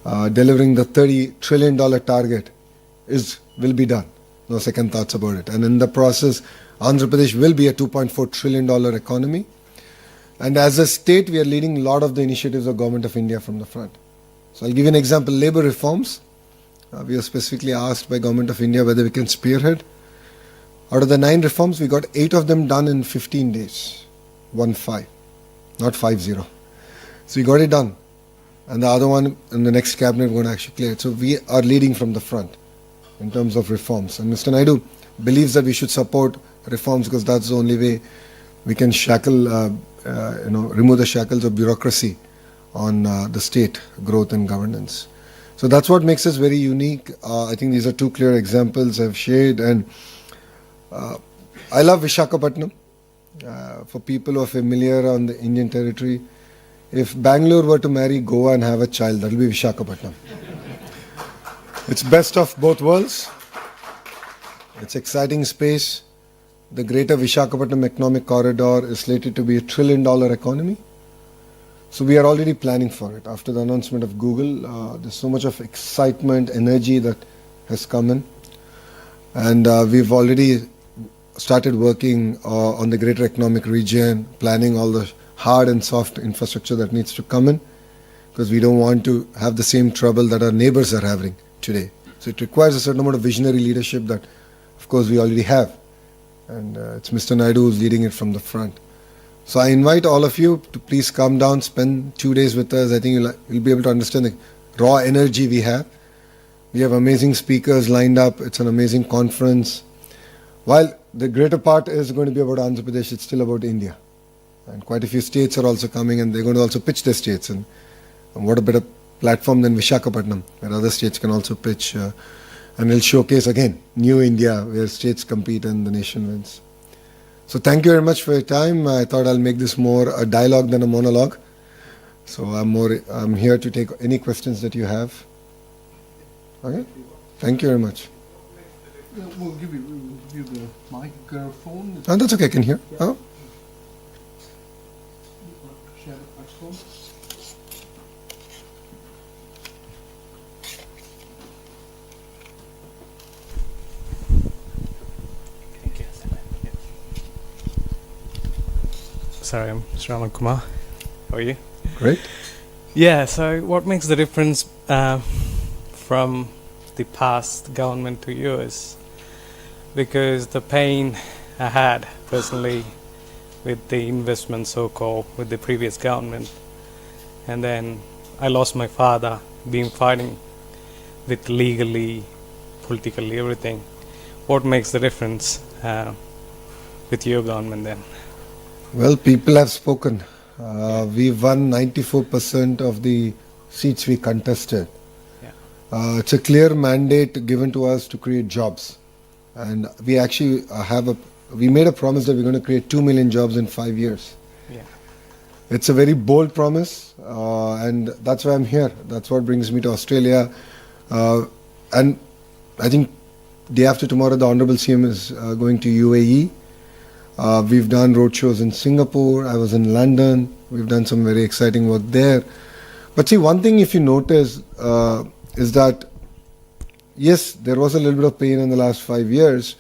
Delivering the $30 trillion target will be done. No second thoughts about it. And in the process, Andhra Pradesh will be a $2.4 trillion economy. And as a state, we are leading a lot of the initiatives of Government of India from the front. So I'll give you an example. Labour reforms. We were specifically asked by Government of India whether we can spearhead. Out of the 9 reforms, we got 8 of them done in 15 days. 1-5, not 5-0. So we got it done. And the other one in the next cabinet, we're going to actually clear it. So we are leading from the front in terms of reforms. And Mr. Naidu believes that we should support reforms because that's the only way we can remove the shackles of bureaucracy on the state growth and governance. So that's what makes us very unique. I think these are 2 clear examples I've shared. And I love Visakhapatnam. For people who are familiar on the Indian territory, if Bangalore were to marry Goa and have a child, that will be Visakhapatnam. It's best of both worlds. It's exciting space. The greater Visakhapatnam economic corridor is slated to be a $1 trillion economy. So we are already planning for it. After the announcement of Google, there's so much of excitement, energy that has come in. And we've already started working on the greater economic region, planning all the hard and soft infrastructure that needs to come in, because we don't want to have the same trouble that our neighbors are having today. So it requires a certain amount of visionary leadership that, of course, we already have. And it's Mr. Naidu who's leading it from the front. So I invite all of you to please come down, spend 2 days with us. I think you'll be able to understand the raw energy we have. We have amazing speakers lined up. It's an amazing conference. While the greater part is going to be about Andhra Pradesh, it's still about India. And quite a few states are also coming, and they're going to also pitch their states. And what a better platform than Visakhapatnam, where other states can also pitch. And it'll showcase, again, new India, where states compete and the nation wins. So thank you very much for your time. I thought I'll make this more a dialogue than a monologue. So I'm here to take any questions that you have. Okay? Thank you very much. We'll give you the microphone. Oh, that's okay, I can hear. Yeah. Oh. Share the microphone. Sorry, I'm Shravan Kumar. How are you? Great. Yeah, so what makes the difference from the past government to yours? Because the pain I had personally with the investment, so-called, with the previous government, and then I lost my father, been fighting with legally, politically, everything. What makes the difference with your government then? Well, people have spoken. We won 94% of the seats we contested. Yeah. It's a clear mandate given to us to create jobs. And we actually we made a promise that we're going to create 2 million jobs in 5 years. Yeah. It's a very bold promise, and that's why I'm here. That's what brings me to Australia. And I think day after tomorrow, the Honourable CM is going to UAE. We've done roadshows in Singapore. I was in London. We've done some very exciting work there. But see, one thing if you notice is that, yes, there was a little bit of pain in the last 5 years,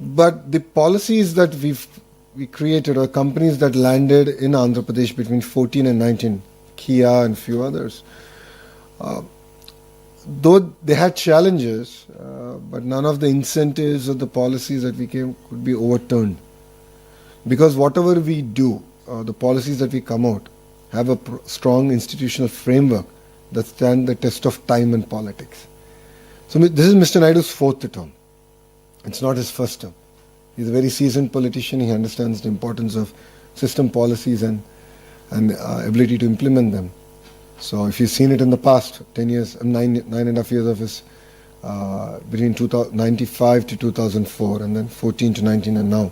but the policies that we created, or companies that landed in Andhra Pradesh between 14 and 19, Kia and few others, though they had challenges, but none of the incentives or the policies that we came could be overturned. Because whatever we do, the policies that we come out, have a strong institutional framework that stand the test of time and politics. So this is Mr. Naidu's 4th term. It's not his first term. He's a very seasoned politician. He understands the importance of system policies and ability to implement them. So if you've seen it in the past 10 years, 9.5 years of his, between 1995 to 2004, and then 14 to 19, and now,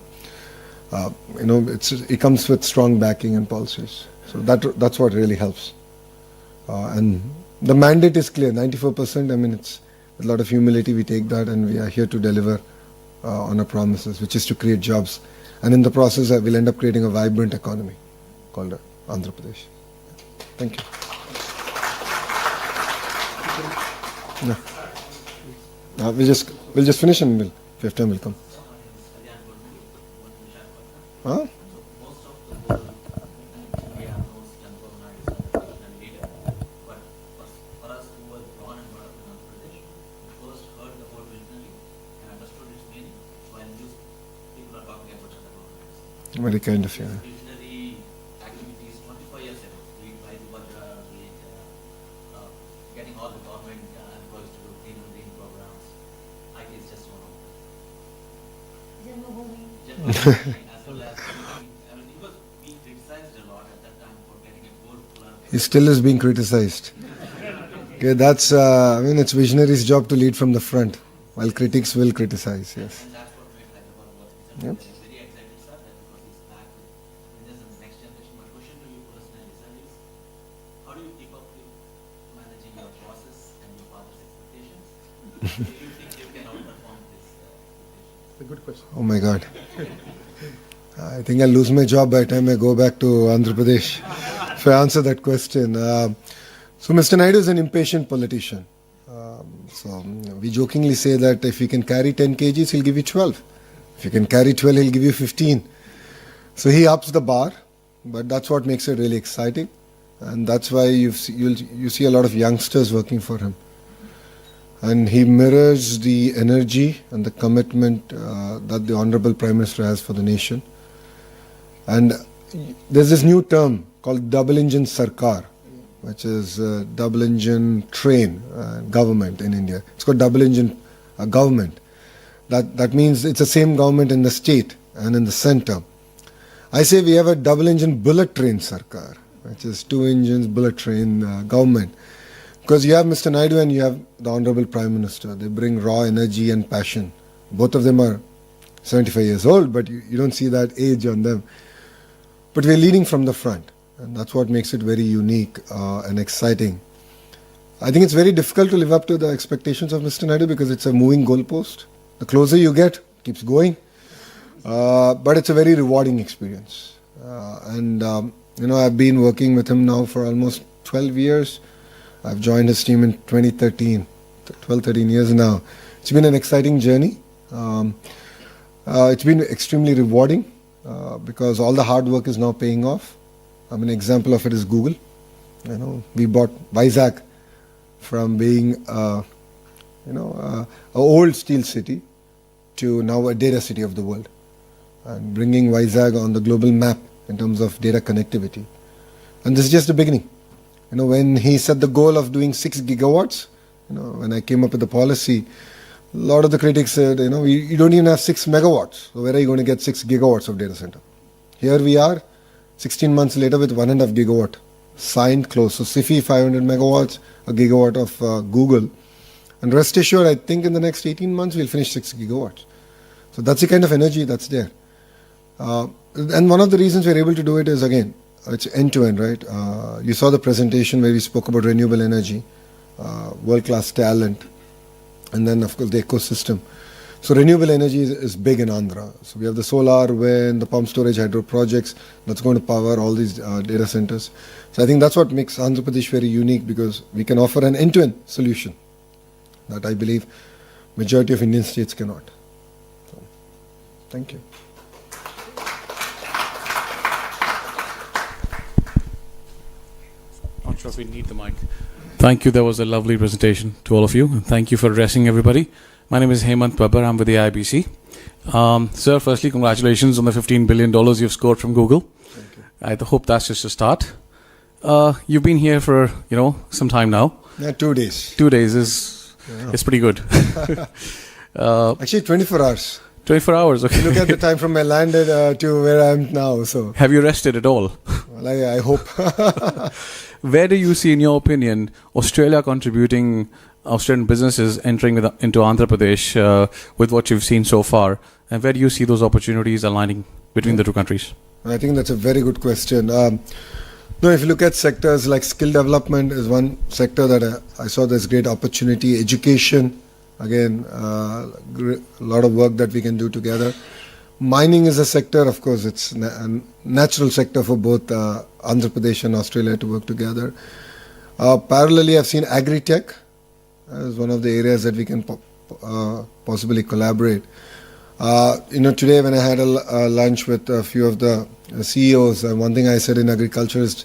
it comes with strong backing and policies. So that's what really helps. And the mandate is clear, 94%. I mean, it's with a lot of humility we take that, and we are here to deliver on our promises, which is to create jobs. And in the process, we'll end up creating a vibrant economy called Andhra Pradesh. Thank you. No. We'll just finish and if you have time, we'll come. Huh? Very kind of you. Getting all the government employees to do clean and green programs. IT is just one of them. As well as, he was being criticized a lot at that time for getting a gold club. He still is being criticized. Okay, that's, it's visionaries' job to lead from the front, while critics will criticize, yes. And that's what made Hyderabad what it's Yep. very excited, sir, that because he's back with India's next generation. My question to you personally, sir, is how do you keep up with managing your bosses and your father's expectations? Do you think you can outperform this expectations? A good question. Oh my God. I think I'll lose my job by the time I go back to Andhra Pradesh if I answer that question. So Mr. Naidu is an impatient politician. We jokingly say that if you can carry 10 kgs, he'll give you 12. If you can carry 12, he'll give you 15. So he ups the bar, but that's what makes it really exciting. And that's why you see a lot of youngsters working for him. And he mirrors the energy and the commitment that the Honorable Prime Minister has for the nation. And there's this new term called double engine sarkar, which is double engine train government in India. It's called double engine government. That means it's the same government in the state and in the center. I say we have a double engine bullet train sarkar, which is 2 engines bullet train government. Because you have Mr. Naidu and you have the Honorable Prime Minister. They bring raw energy and passion. Both of them are 75 years old, but you don't see that age on them. But we're leading from the front. And that's what makes it very unique and exciting. I think it's very difficult to live up to the expectations of Mr. Naidu because it's a moving goalpost. The closer you get, keeps going. But it's a very rewarding experience. I've been working with him now for almost 12 years. I've joined his team in 2013, 12, 13 years now. It's been an exciting journey. It's been extremely rewarding because all the hard work is now paying off. An example of it is Google. We bought Vizag from being an old steel city to now a data city of the world, and bringing Vizag on the global map in terms of data connectivity. And this is just the beginning. When he set the goal of doing 6 gigawatts, when I came up with the policy, a lot of the critics said, you don't even have 6 megawatts. So where are you going to get 6 gigawatts of data center? Here we are, 16 months later with 1.5 gigawatt signed close. So SIFI 500 megawatts, a gigawatt of Google. And rest assured, I think in the next 18 months we'll finish 6 gigawatts. So that's the kind of energy that's there. And one of the reasons we're able to do it is, again, it's end-to-end, right? You saw the presentation where we spoke about renewable energy, world-class talent, and then, of course, the ecosystem. So renewable energy is big in Andhra. So we have the solar, wind, the pump storage, hydro projects that's going to power all these data centers. So I think that's what makes Andhra Pradesh very unique, because we can offer an end-to-end solution that I believe majority of Indian states cannot. So, thank you. Not sure if we need the mic. Thank you. That was a lovely presentation to all of you. And thank you for addressing everybody. My name is Hemant Babbar. I'm with the IBC. Sir, firstly, congratulations on the $15 billion you've scored from Google. Thank you. I hope that's just a start. You've been here for, some time now. Yeah, 2 days. 2 days is pretty good. Actually, 24 hours. 24 hours, okay. Look at the time from I landed to where I am now. So, Have you rested at all? well, I hope. Where do you see, in your opinion, Australian businesses entering into Andhra Pradesh with what you've seen so far? And where do you see those opportunities aligning between the two countries? I think that's a very good question. If you look at sectors like skill development is one sector that I saw there's great opportunity. Education, again, a lot of work that we can do together. Mining is a sector, of course, it's a natural sector for both Andhra Pradesh and Australia to work together. Parallelly, I've seen agri-tech as one of the areas that we can possibly collaborate. Today when I had a lunch with a few of the CEOs, one thing I said in agriculture is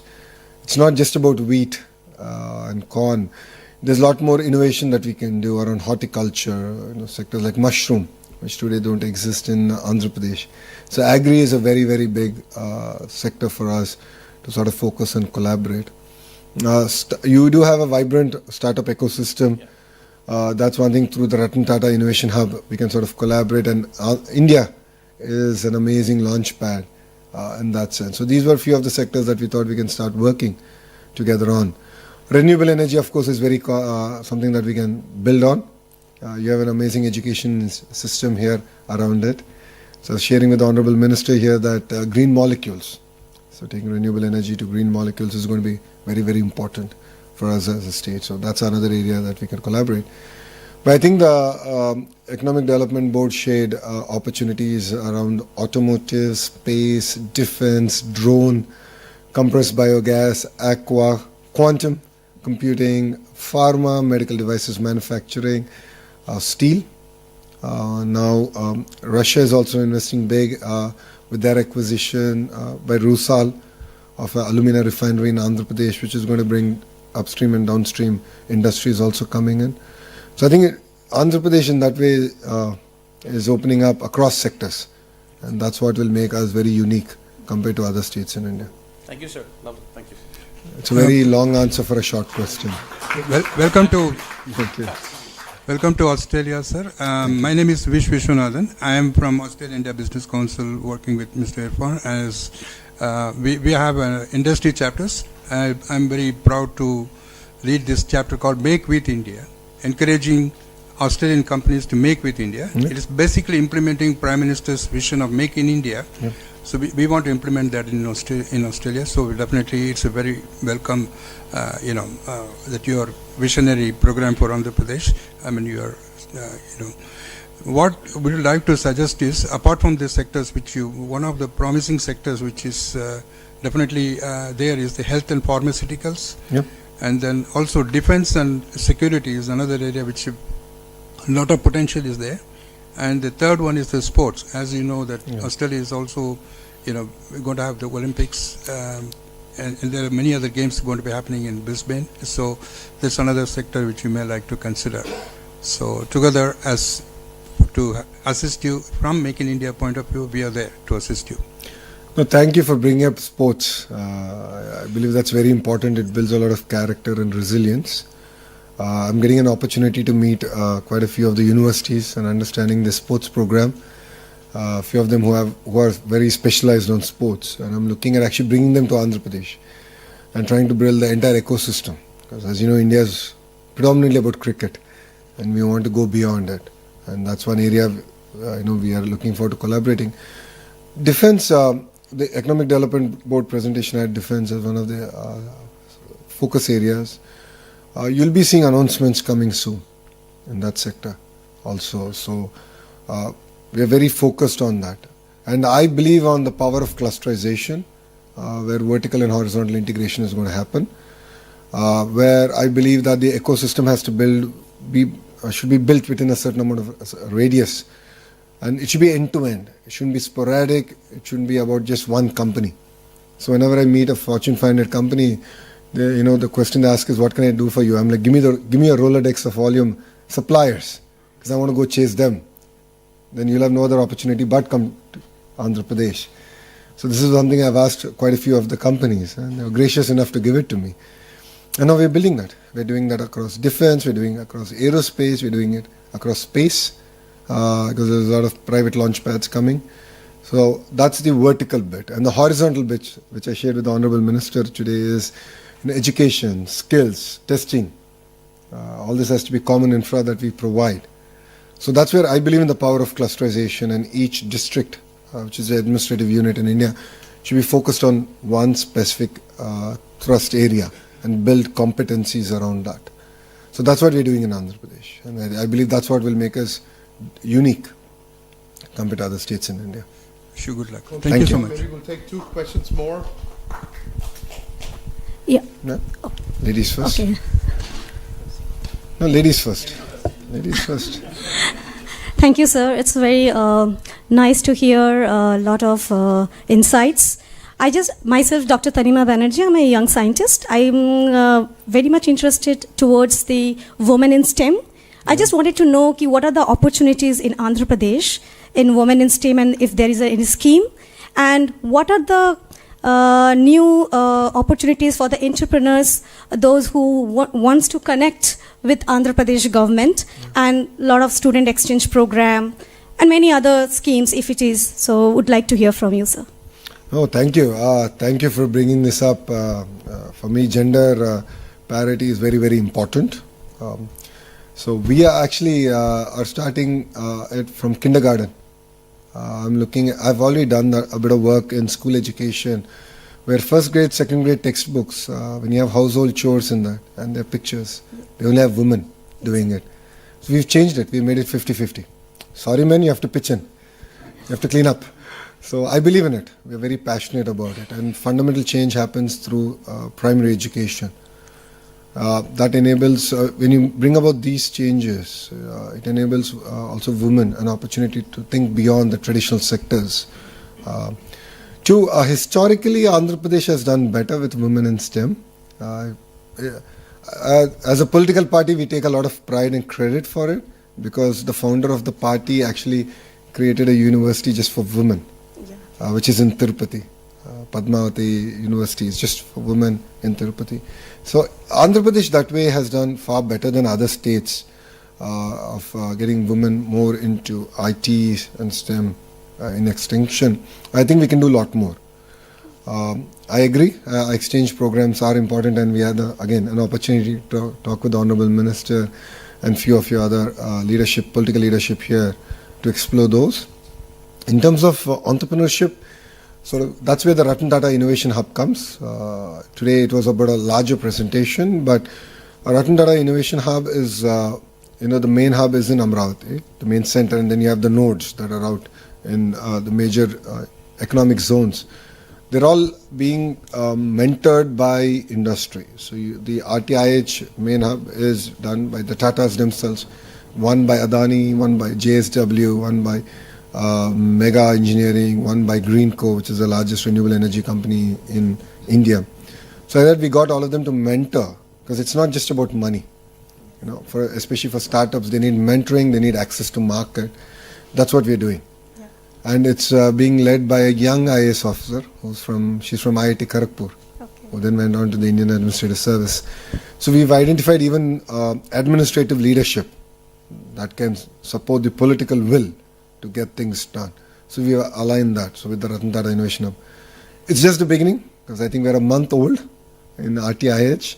it's not just about wheat and corn. There's a lot more innovation that we can do around horticulture, sectors like mushroom, which today don't exist in Andhra Pradesh. So agri is a very, very big sector for us to sort of focus and collaborate. You do have a vibrant startup ecosystem. That's one thing. Through the Ratan Tata Innovation Hub, we can sort of collaborate, and India is an amazing launch pad in that sense. So these were a few of the sectors that we thought we can start working together on. Renewable energy, of course, is very something that we can build on. You have an amazing education system here around it. So sharing with the Honourable Minister here that green molecules, so taking renewable energy to green molecules is going to be very, very important for us as a state. So that's another area that we can collaborate. But I think the Economic Development Board shared opportunities around automotive, space, defense, drone, compressed biogas, aqua, quantum computing, pharma, medical devices manufacturing, steel. Now Russia is also investing big with their acquisition by Rusal of an alumina refinery in Andhra Pradesh, which is going to bring upstream and downstream industries also coming in. So I think Andhra Pradesh in that way is opening up across sectors, and that's what will make us very unique compared to other states in India. Thank you, sir. Lovely. Thank you. It's a very long answer for a short question. Welcome to Thank you. welcome to Australia, sir. My name is Vish Vishwanathan. I am from Australia India Business Council, working with Mr. Irfan. As we have industry chapters. I'm very proud to lead this chapter called Make with India, encouraging Australian companies to make with India. Yeah. It is basically implementing Prime Minister's vision of Make in India. Yeah. So we want to implement that in Australia. So definitely it's a very welcome, that your visionary program for Andhra Pradesh. I mean, what we would like to suggest is, apart from the sectors one of the promising sectors which is definitely there is the health and pharmaceuticals. Yep. And then also defense and security is another area which a lot of potential is there. And the third one is the sports. As you know that Australia is also, going to have the Olympics, and there are many other games going to be happening in Brisbane. So that's another sector which you may like to consider. So together, as to assist you from Make in India point of view, we are there to assist you. No, thank you for bringing up sports. I believe that's very important. It builds a lot of character and resilience. I'm getting an opportunity to meet quite a few of the universities and understanding the sports program. A few of them who are very specialized on sports, and I'm looking at actually bringing them to Andhra Pradesh and trying to build the entire ecosystem. Because as you know, India is predominantly about cricket, and we want to go beyond it. And that's one area we are looking forward to collaborating. Defense, the Economic Development Board presentation had defense as one of the focus areas. You'll be seeing announcements coming soon in that sector also. So we are very focused on that. And I believe on the power of clusterization, where vertical and horizontal integration is going to happen, where I believe that the ecosystem has to should be built within a certain amount of radius. And it should be end-to-end. It shouldn't be sporadic. It shouldn't be about just one company. So whenever I meet a Fortune 500 company, the question they ask is, what can I do for you? I'm like, give me a Rolodex of all your suppliers, because I want to go chase them. Then you'll have no other opportunity but come to Andhra Pradesh. So this is something I've asked quite a few of the companies, and they were gracious enough to give it to me. And now we're building that. We're doing that across defense, we're doing it across aerospace, we're doing it across space, because there's a lot of private launch pads coming. So that's the vertical bit. And the horizontal bit, which I shared with the Honourable Minister today, is education, skills, testing. All this has to be common infra that we provide. So that's where I believe in the power of clusterization, and each district, which is the administrative unit in India, should be focused on one specific thrust area and build competencies around that. So that's what we're doing in Andhra Pradesh. And I believe that's what will make us unique compared to other states in India. Wish you good luck. Thank Thank you so much. Maybe we'll take 2 questions more. Yeah. No? Ladies first. Okay. No, ladies first. Ladies first. Thank you, sir. It's very nice to hear a lot of insights. Myself, Dr. Tanima Banerjee, I'm a young scientist. I'm very much interested towards the women in STEM. I just wanted to know what are the opportunities in Andhra Pradesh in women in STEM, and if there is any scheme, and what are the new opportunities for the entrepreneurs, those who wants to connect with Andhra Pradesh government, and a lot of student exchange program and many other schemes if it is. So would like to hear from you, sir. Oh, thank you. Thank you for bringing this up. For me, gender parity is very, very important. So we are actually are starting it from kindergarten. I've already done a bit of work in school education, where first grade, second grade textbooks, when you have household chores in that, and their pictures, they only have women doing it. So we've changed it. We've made it 50-50. Sorry men, you have to pitch in. You have to clean up. So I believe in it. We're very passionate about it. And fundamental change happens through primary education. That enables, when you bring about these changes, it enables also women an opportunity to think beyond the traditional sectors. Historically, Andhra Pradesh has done better with women in STEM. As a political party, we take a lot of pride and credit for it, because the founder of the party actually created a university just for women, which is in Tirupati. Padmavati University is just for women in Tirupati. So Andhra Pradesh that way has done far better than other states of getting women more into IT and STEM in extension. I think we can do a lot more. I agree, exchange programs are important, and we had again an opportunity to talk with the Honourable Minister and few of your other political leadership here to explore those. In terms of entrepreneurship, that's where the Ratan Tata Innovation Hub comes. Today it was about a larger presentation, but Ratan Tata Innovation Hub is, the main hub is in Amravati, the main center, and then you have the nodes that are out in the major economic zones. They're all being mentored by industry. So the RTIH main hub is done by the Tatas themselves, one by Adani, one by JSW, one by Mega Engineering, one by Greenco, which is the largest renewable energy company in India. So that we got all of them to mentor, because it's not just about money. Especially for startups, they need mentoring, they need access to market. That's what we're doing. Yeah. And it's being led by a young IAS officer she's from IIT Kharagpur, who then went on to the Indian Administrative Service. So we've identified even administrative leadership that can support the political will to get things done. So we have aligned that. So with the Ratan Tata Innovation Hub, it's just the beginning, because I think we're a month old in RTIH,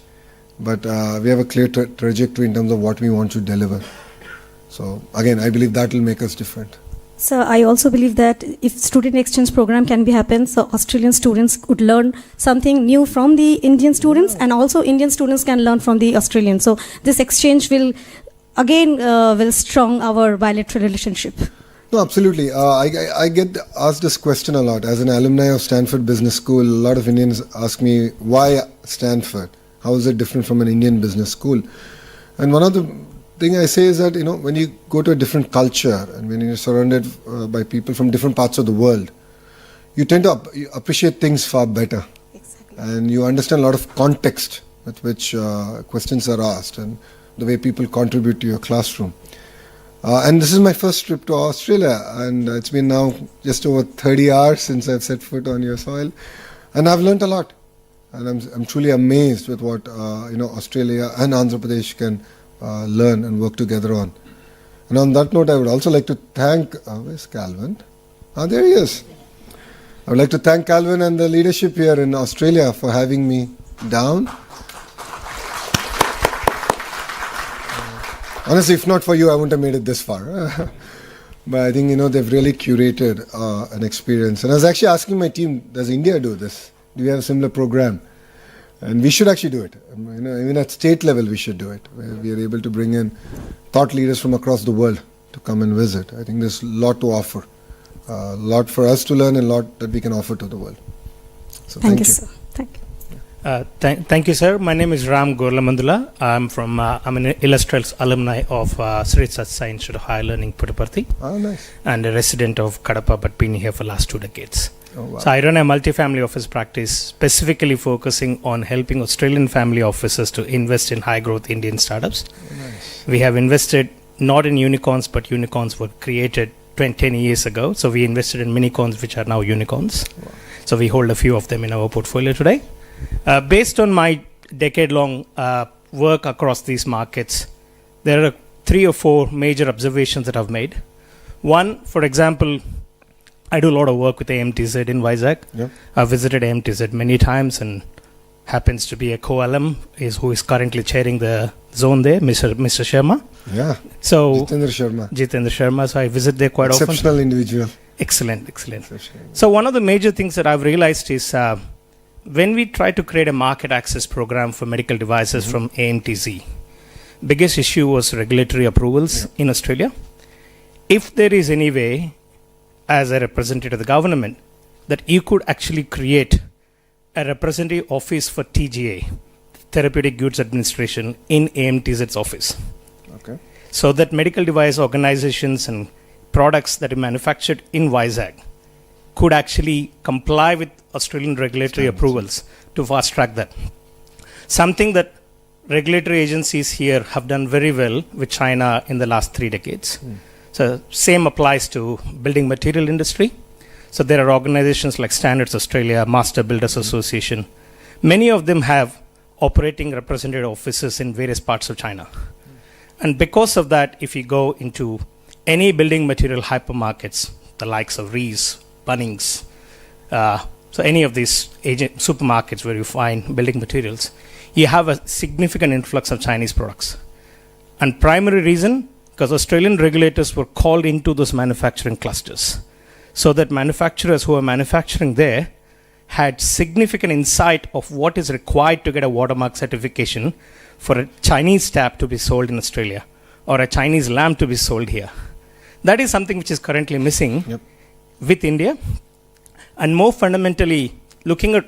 but we have a clear trajectory in terms of what we want to deliver. So again, I believe that will make us different. So I also believe that if student exchange program can be happen, so Australian students could learn something new from the Indian students, and also Indian students can learn from the Australians. So this exchange will again will strong our bilateral relationship. No, absolutely. I get asked this question a lot. As an alumni of Stanford Business School, a lot of Indians ask me, why Stanford? How is it different from an Indian business school? And one of the thing I say is that, when you go to a different culture and when you're surrounded by people from different parts of the world, you tend to appreciate things far better. Exactly. And you understand a lot of context with which questions are asked and the way people contribute to your classroom. And this is my first trip to Australia, and it's been now just over 30 hours since I've set foot on your soil, and I've learnt a lot. And I'm truly amazed with what Australia and Andhra Pradesh can learn and work together on. And on that note, I would also like to thank, where's Calvin? There he is. I would like to thank Calvin and the leadership here in Australia for having me down. Honestly, if not for you, I wouldn't have made it this far. But I think, they've really curated an experience. And I was actually asking my team, does India do this? Do we have a similar program? And we should actually do it. Even at state level, we should do it, where we are able to bring in thought leaders from across the world to come and visit. I think there's a lot to offer, a lot for us to learn, and a lot that we can offer to the world. So thank you. Sir. Thank you. Thank you, sir. My name is Ram Gorlamandula. I'm an illustrious alumni of Sri Satsai Institute of Higher Learning, Puttaparthi. Oh, nice. And a resident of Kadapa, but been here for the last 2 decades. Oh, wow. So I run a multifamily office practice, specifically focusing on helping Australian family offices to invest in high-growth Indian startups. Oh, nice. We have invested not in unicorns, but unicorns were created 10 years ago. So we invested in minicorns, which are now unicorns. Wow. So we hold a few of them in our portfolio today. Based on my decade-long work across these markets, there are 3 or 4 major observations that I've made. One, for example, I do a lot of work with AMTZ in Vizag. Yep. I've visited AMTZ many times and happens to be a co-alum who is currently chairing the zone there, Mr. Sharma. Yeah. So Jitendra Sharma. So I visit there quite often. Exceptional individual. Excellent. So one of the major things that I've realized is when we try to create a market access program for medical devices from AMTZ, biggest issue was regulatory approvals in Australia. If there is any way, as a representative of the government, that you could actually create a representative office for TGA, Therapeutic Goods Administration, in AMTZ's office. Okay. So that medical device organizations and products that are manufactured in Vizag could actually comply with Australian regulatory approvals to fast track that. Something that regulatory agencies here have done very well with China in the last 3 decades. So same applies to building material industry. So there are organizations like Standards Australia, Master Builders Association. Many of them have operating representative offices in various parts of China. And because of that, if you go into any building material hypermarkets, the likes of Rees, Bunnings, so any of these supermarkets where you find building materials, you have a significant influx of Chinese products. And primary reason, because Australian regulators were called into those manufacturing clusters, so that manufacturers who are manufacturing there had significant insight of what is required to get a watermark certification for a Chinese tap to be sold in Australia or a Chinese lamp to be sold here. That is something which is currently missing with India. And more fundamentally, looking at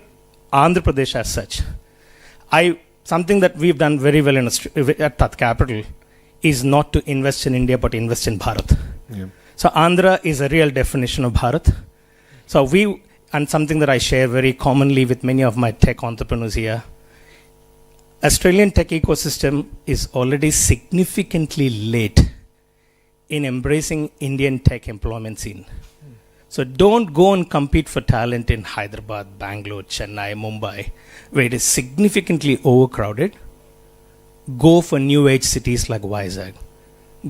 Andhra Pradesh as such, something that we've done very well at that capital is not to invest in India but invest in Bharat. So Andhra is a real definition of Bharat. So and something that I share very commonly with many of my tech entrepreneurs here, Australian tech ecosystem is already significantly late in embracing Indian tech employment scene. So don't go and compete for talent in Hyderabad, Bangalore, Chennai, Mumbai, where it is significantly overcrowded. Go for new age cities like Vizag.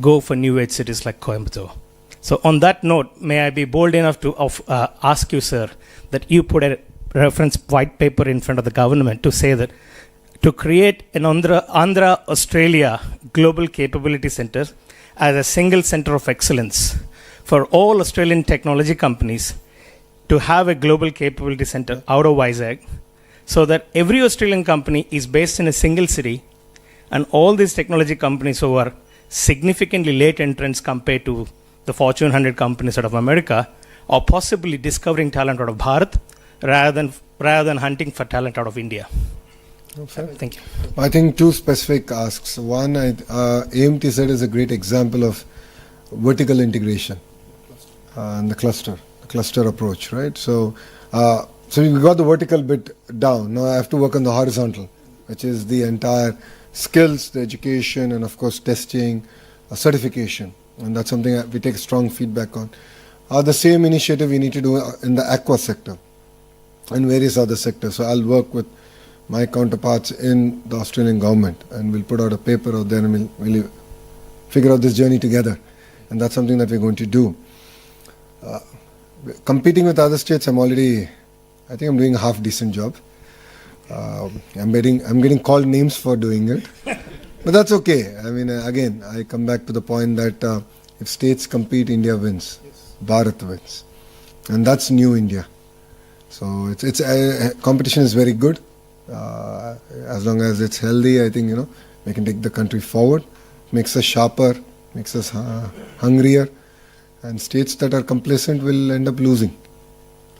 Go for new age cities like Coimbatore. So on that note, may I be bold enough to ask you, sir, that you put a reference white paper in front of the government to say that to create an Andhra Australia Global Capability Center as a single center of excellence for all Australian technology companies to have a global capability center out of Vizag, so that every Australian company is based in a single city, and all these technology companies who are significantly late entrants compared to the Fortune 100 companies out of America are possibly discovering talent out of Bharat rather than hunting for talent out of India. Thank you. I think 2 specific asks. One, AMTZ is a great example of vertical integration and the cluster approach, right? So we got the vertical bit down. Now I have to work on the horizontal, which is the entire skills, the education, and of course testing, certification. And that's something that we take strong feedback on. The same initiative we need to do in the aqua sector and various other sectors. So I'll work with my counterparts in the Australian government, and we'll put out a paper out there, and we'll figure out this journey together. And that's something that we're going to do. Competing with other states, I think I'm doing a half decent job. I'm getting called names for doing it, but that's okay. I mean, again, I come back to the point that if states compete, India wins, Bharat wins, and that's new India. So it's competition is very good. As long as it's healthy, I think we can take the country forward. Makes us sharper, makes us hungrier, and states that are complacent will end up losing.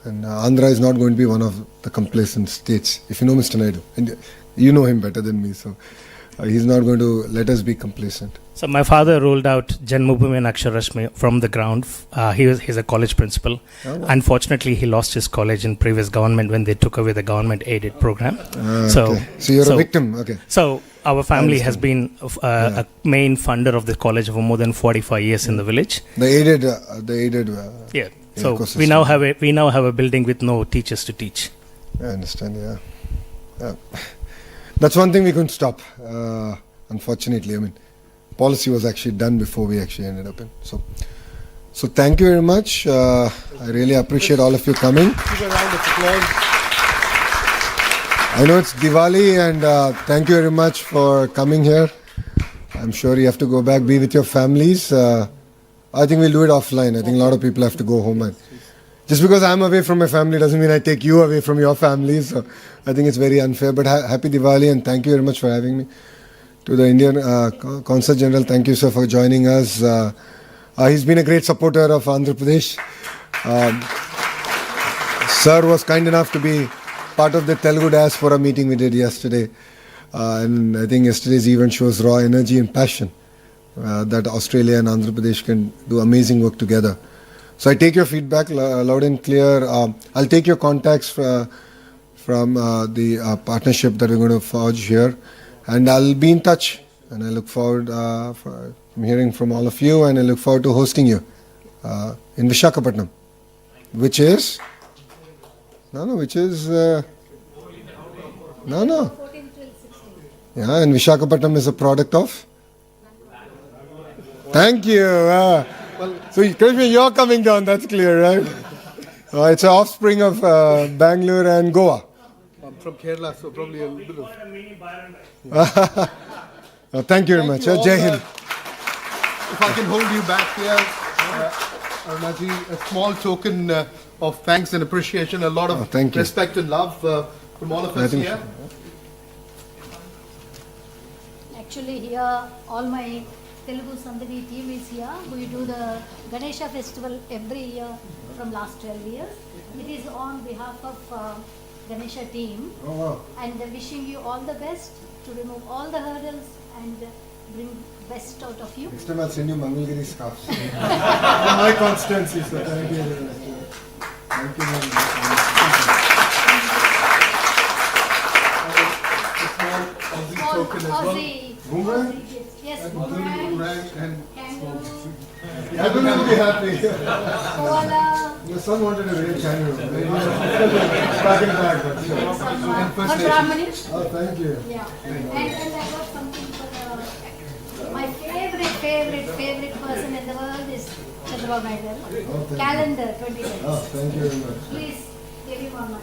And Andhra is not going to be one of the complacent states. If you know Mr. Naidu, and you know him better than me, so he's not going to let us be complacent. So my father rolled out Janmabhoomi and Aksharashmi from the ground. He's a college principal. Oh, wow. Unfortunately, he lost his college in previous government when they took away the government-aided program. So you're a victim. Okay. So our family has been a main funder of the college for more than 45 years in the village. The aided. Yeah. So ecosystem. we now have a building with no teachers to teach. I understand. Yeah. That's one thing we couldn't stop. Unfortunately, I mean, policy was actually done before we actually ended up in. So thank you very much. I really appreciate all of you coming. Give a round of applause. I know it's Diwali, and thank you very much for coming here. I'm sure you have to go back, be with your families. I think we'll do it offline. I think a lot of people have to go home. And just because I'm away from my family doesn't mean I take you away from your families. So I think it's very unfair. But happy Diwali, and thank you very much for having me. To the Indian Consul General, thank you, sir, for joining us. He's been a great supporter of Andhra Pradesh. Sir was kind enough to be part of the Telugu diaspora meeting we did yesterday. And I think yesterday's event shows raw energy and passion that Australia and Andhra Pradesh can do amazing work together. So I take your feedback loud and clear. I'll take your contacts from the partnership that we're going to forge here. And I'll be in touch, and I look forward from hearing from all of you, and I look forward to hosting you in Visakhapatnam, which is Yeah, and Visakhapatnam is a product of. Thank you. So Krishna, you're coming down. That's clear, right? It's an offspring of Bangalore and Goa. I'm from Kerala, so probably a little of. Thank you very much. Jai Hind. If I can hold you back here, Arunaji, a small token of thanks and appreciation, a lot of respect and love from all of us here. Actually, here all my Telugu Sandhani team is here. We do the Ganesha festival every year from last 12 years. It is on behalf of Ganesha team. Oh, wow. And wishing you all the best to remove all the hurdles and bring best out of you. Next time I'll send you Mangalgiri scarves. From my constancy, so thank you very much. Thank you very much. Small token as well. Boomerang? Yes, Boomerang and kangaroo. Everyone will be happy. Koala. Your son wanted a real kangaroo. Back and back. But For Brahmani. Oh, thank you. Yeah. And I got something for my favorite person in the world is Chandrababu Naidu. Calendar 2010. Oh, thank you very much. Please give him on my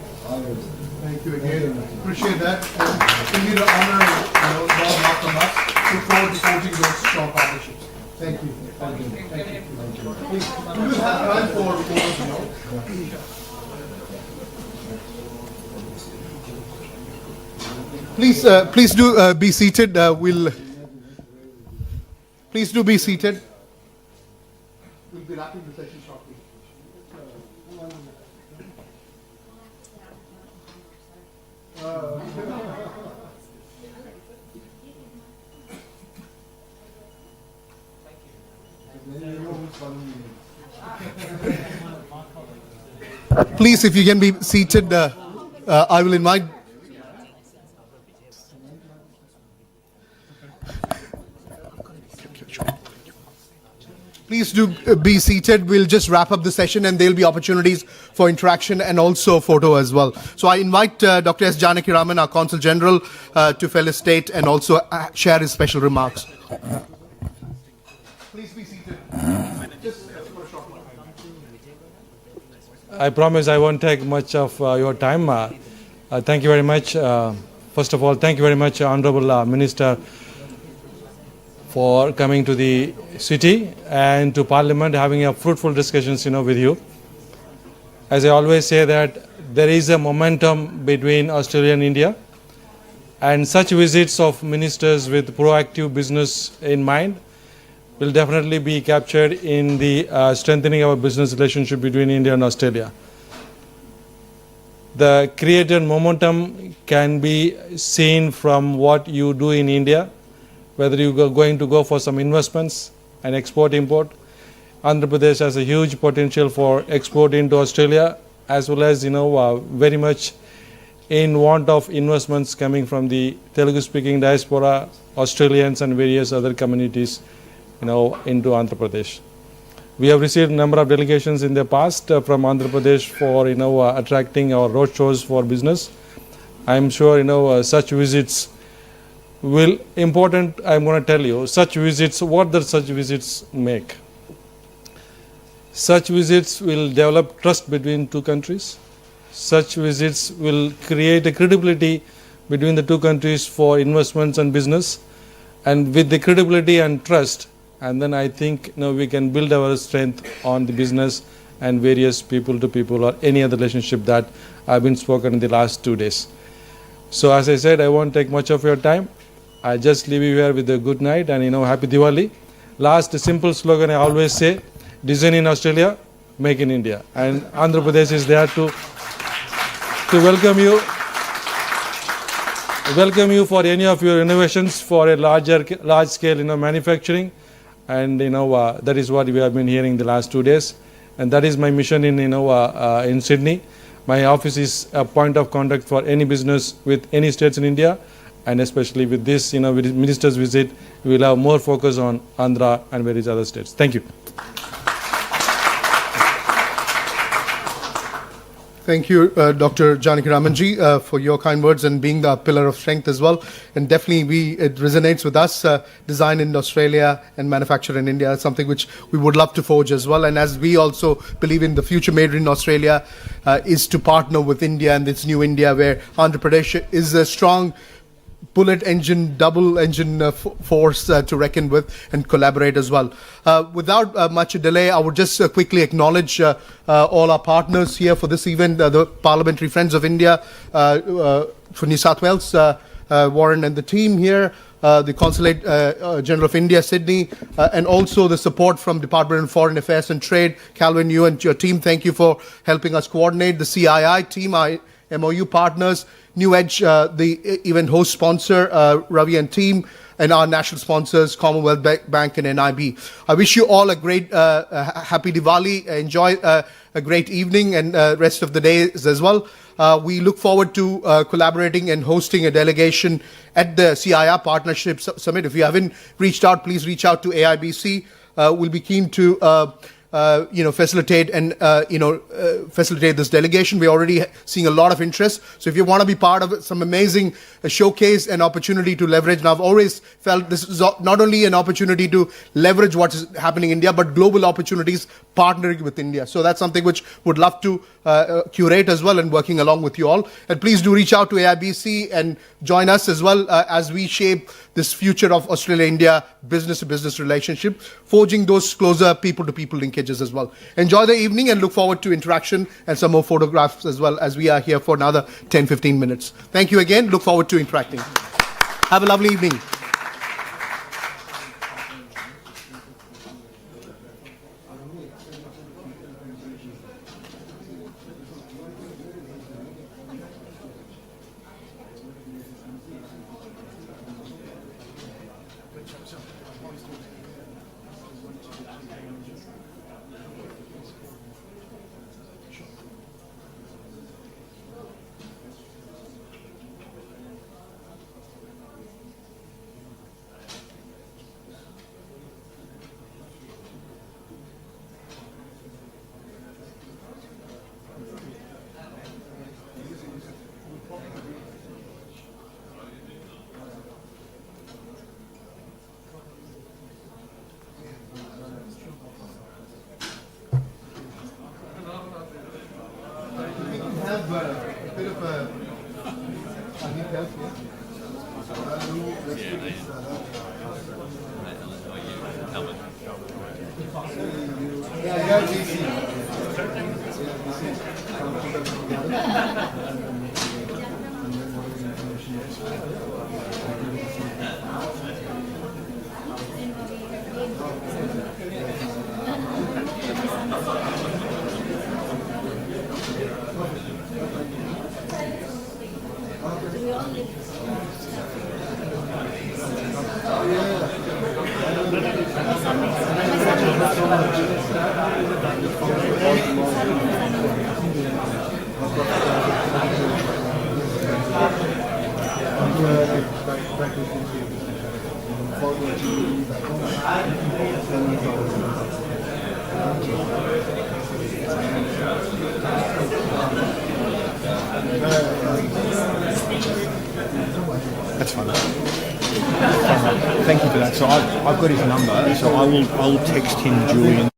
Thank you again. Appreciate that. And indeed an honor, God not from us. Look forward to forging those strong partnerships. Thank you. Thank you. Thank you. Please, we will have time for Please do be seated. Please do be seated. We'll be wrapping the session shortly. Please, if you can be seated, I will invite. Please do be seated. We'll just wrap up the session and there'll be opportunities for interaction and also photo as well. So I invite Dr. S. Janaki Raman, our Consul General, to felicitate and also share his special remarks. Please be seated. Just for a short while. I promise I won't take much of your time. Thank you very much. First of all, thank you very much, Honorable Minister, for coming to the city and to Parliament, having a fruitful discussions, with you. As I always say that there is a momentum between Australia and India, and such visits of ministers with proactive business in mind will definitely be captured in the strengthening our business relationship between India and Australia. The created momentum can be seen from what you do in India, whether you are going to go for some investments and export import. Andhra Pradesh has a huge potential for export into Australia, as well as very much in want of investments coming from the Telugu speaking diaspora, Australians and various other communities into Andhra Pradesh. We have received a number of delegations in the past from Andhra Pradesh for attracting our roadshows for business. I am sure such visits will important. I am going to tell you such visits, what does such visits make? Such visits will develop trust between two countries. Such visits will create a credibility between the two countries for investments and business, and with the credibility and trust, and then I think we can build our strength on the business and various people to people or any other relationship that have been spoken in the last 2 days. So as I said, I won't take much of your time. I just leave you here with a good night and happy Diwali. Last simple slogan I always say: design in Australia, make in India. And Andhra Pradesh is there to welcome you for any of your innovations for a large scale manufacturing, and that is what we have been hearing the last 2 days, and that is my mission in Sydney. My office is a point of contact for any business with any states in India, and especially with this with minister's visit, we will have more focus on Andhra and various other states. Thank you. Thank you, Dr. Janaki Ramanji, for your kind words and being the pillar of strength as well. And definitely it resonates with us, design in Australia and manufacture in India, something which we would love to forge as well. And as we also believe in the future made in Australia is to partner with India and this new India where Andhra Pradesh is a strong bullet engine, double engine force to reckon with and collaborate as well. Without much delay, I would just quickly acknowledge all our partners here for this event, the Parliamentary Friends of India for New South Wales, Warren and the team here, the Consulate General of India, Sydney, and also the support from Department of Foreign Affairs and Trade. Calvin, you and your team, thank you for helping us coordinate. The CII team, our MOU partners, New Edge, the event host sponsor, Ravi and team, and our national sponsors, Commonwealth Bank and NIB. I wish you all a great, happy Diwali. Enjoy a great evening and rest of the days as well. We look forward to collaborating and hosting a delegation at the CIR Partnership Summit. If you haven't reached out, please reach out to AIBC. We'll be keen to facilitate and facilitate this delegation. We're already seeing a lot of interest. So if you want to be part of some amazing showcase and opportunity to leverage, and I've always felt this is not only an opportunity to leverage what is happening in India, but global opportunities partnering with India. So that's something which would love to curate as well and working along with you all. And please do reach out to AIBC and join us as well as we shape this future of Australia-India business-to-business relationship, forging those closer people-to-people linkages as well. Enjoy the evening and look forward to interaction and some more photographs as well, as we are here for another 10-15 minutes. Thank you again. Look forward to interacting. Have a lovely evening. That's fine. Thank you for that. So I've got his number, so I will text him, Julian.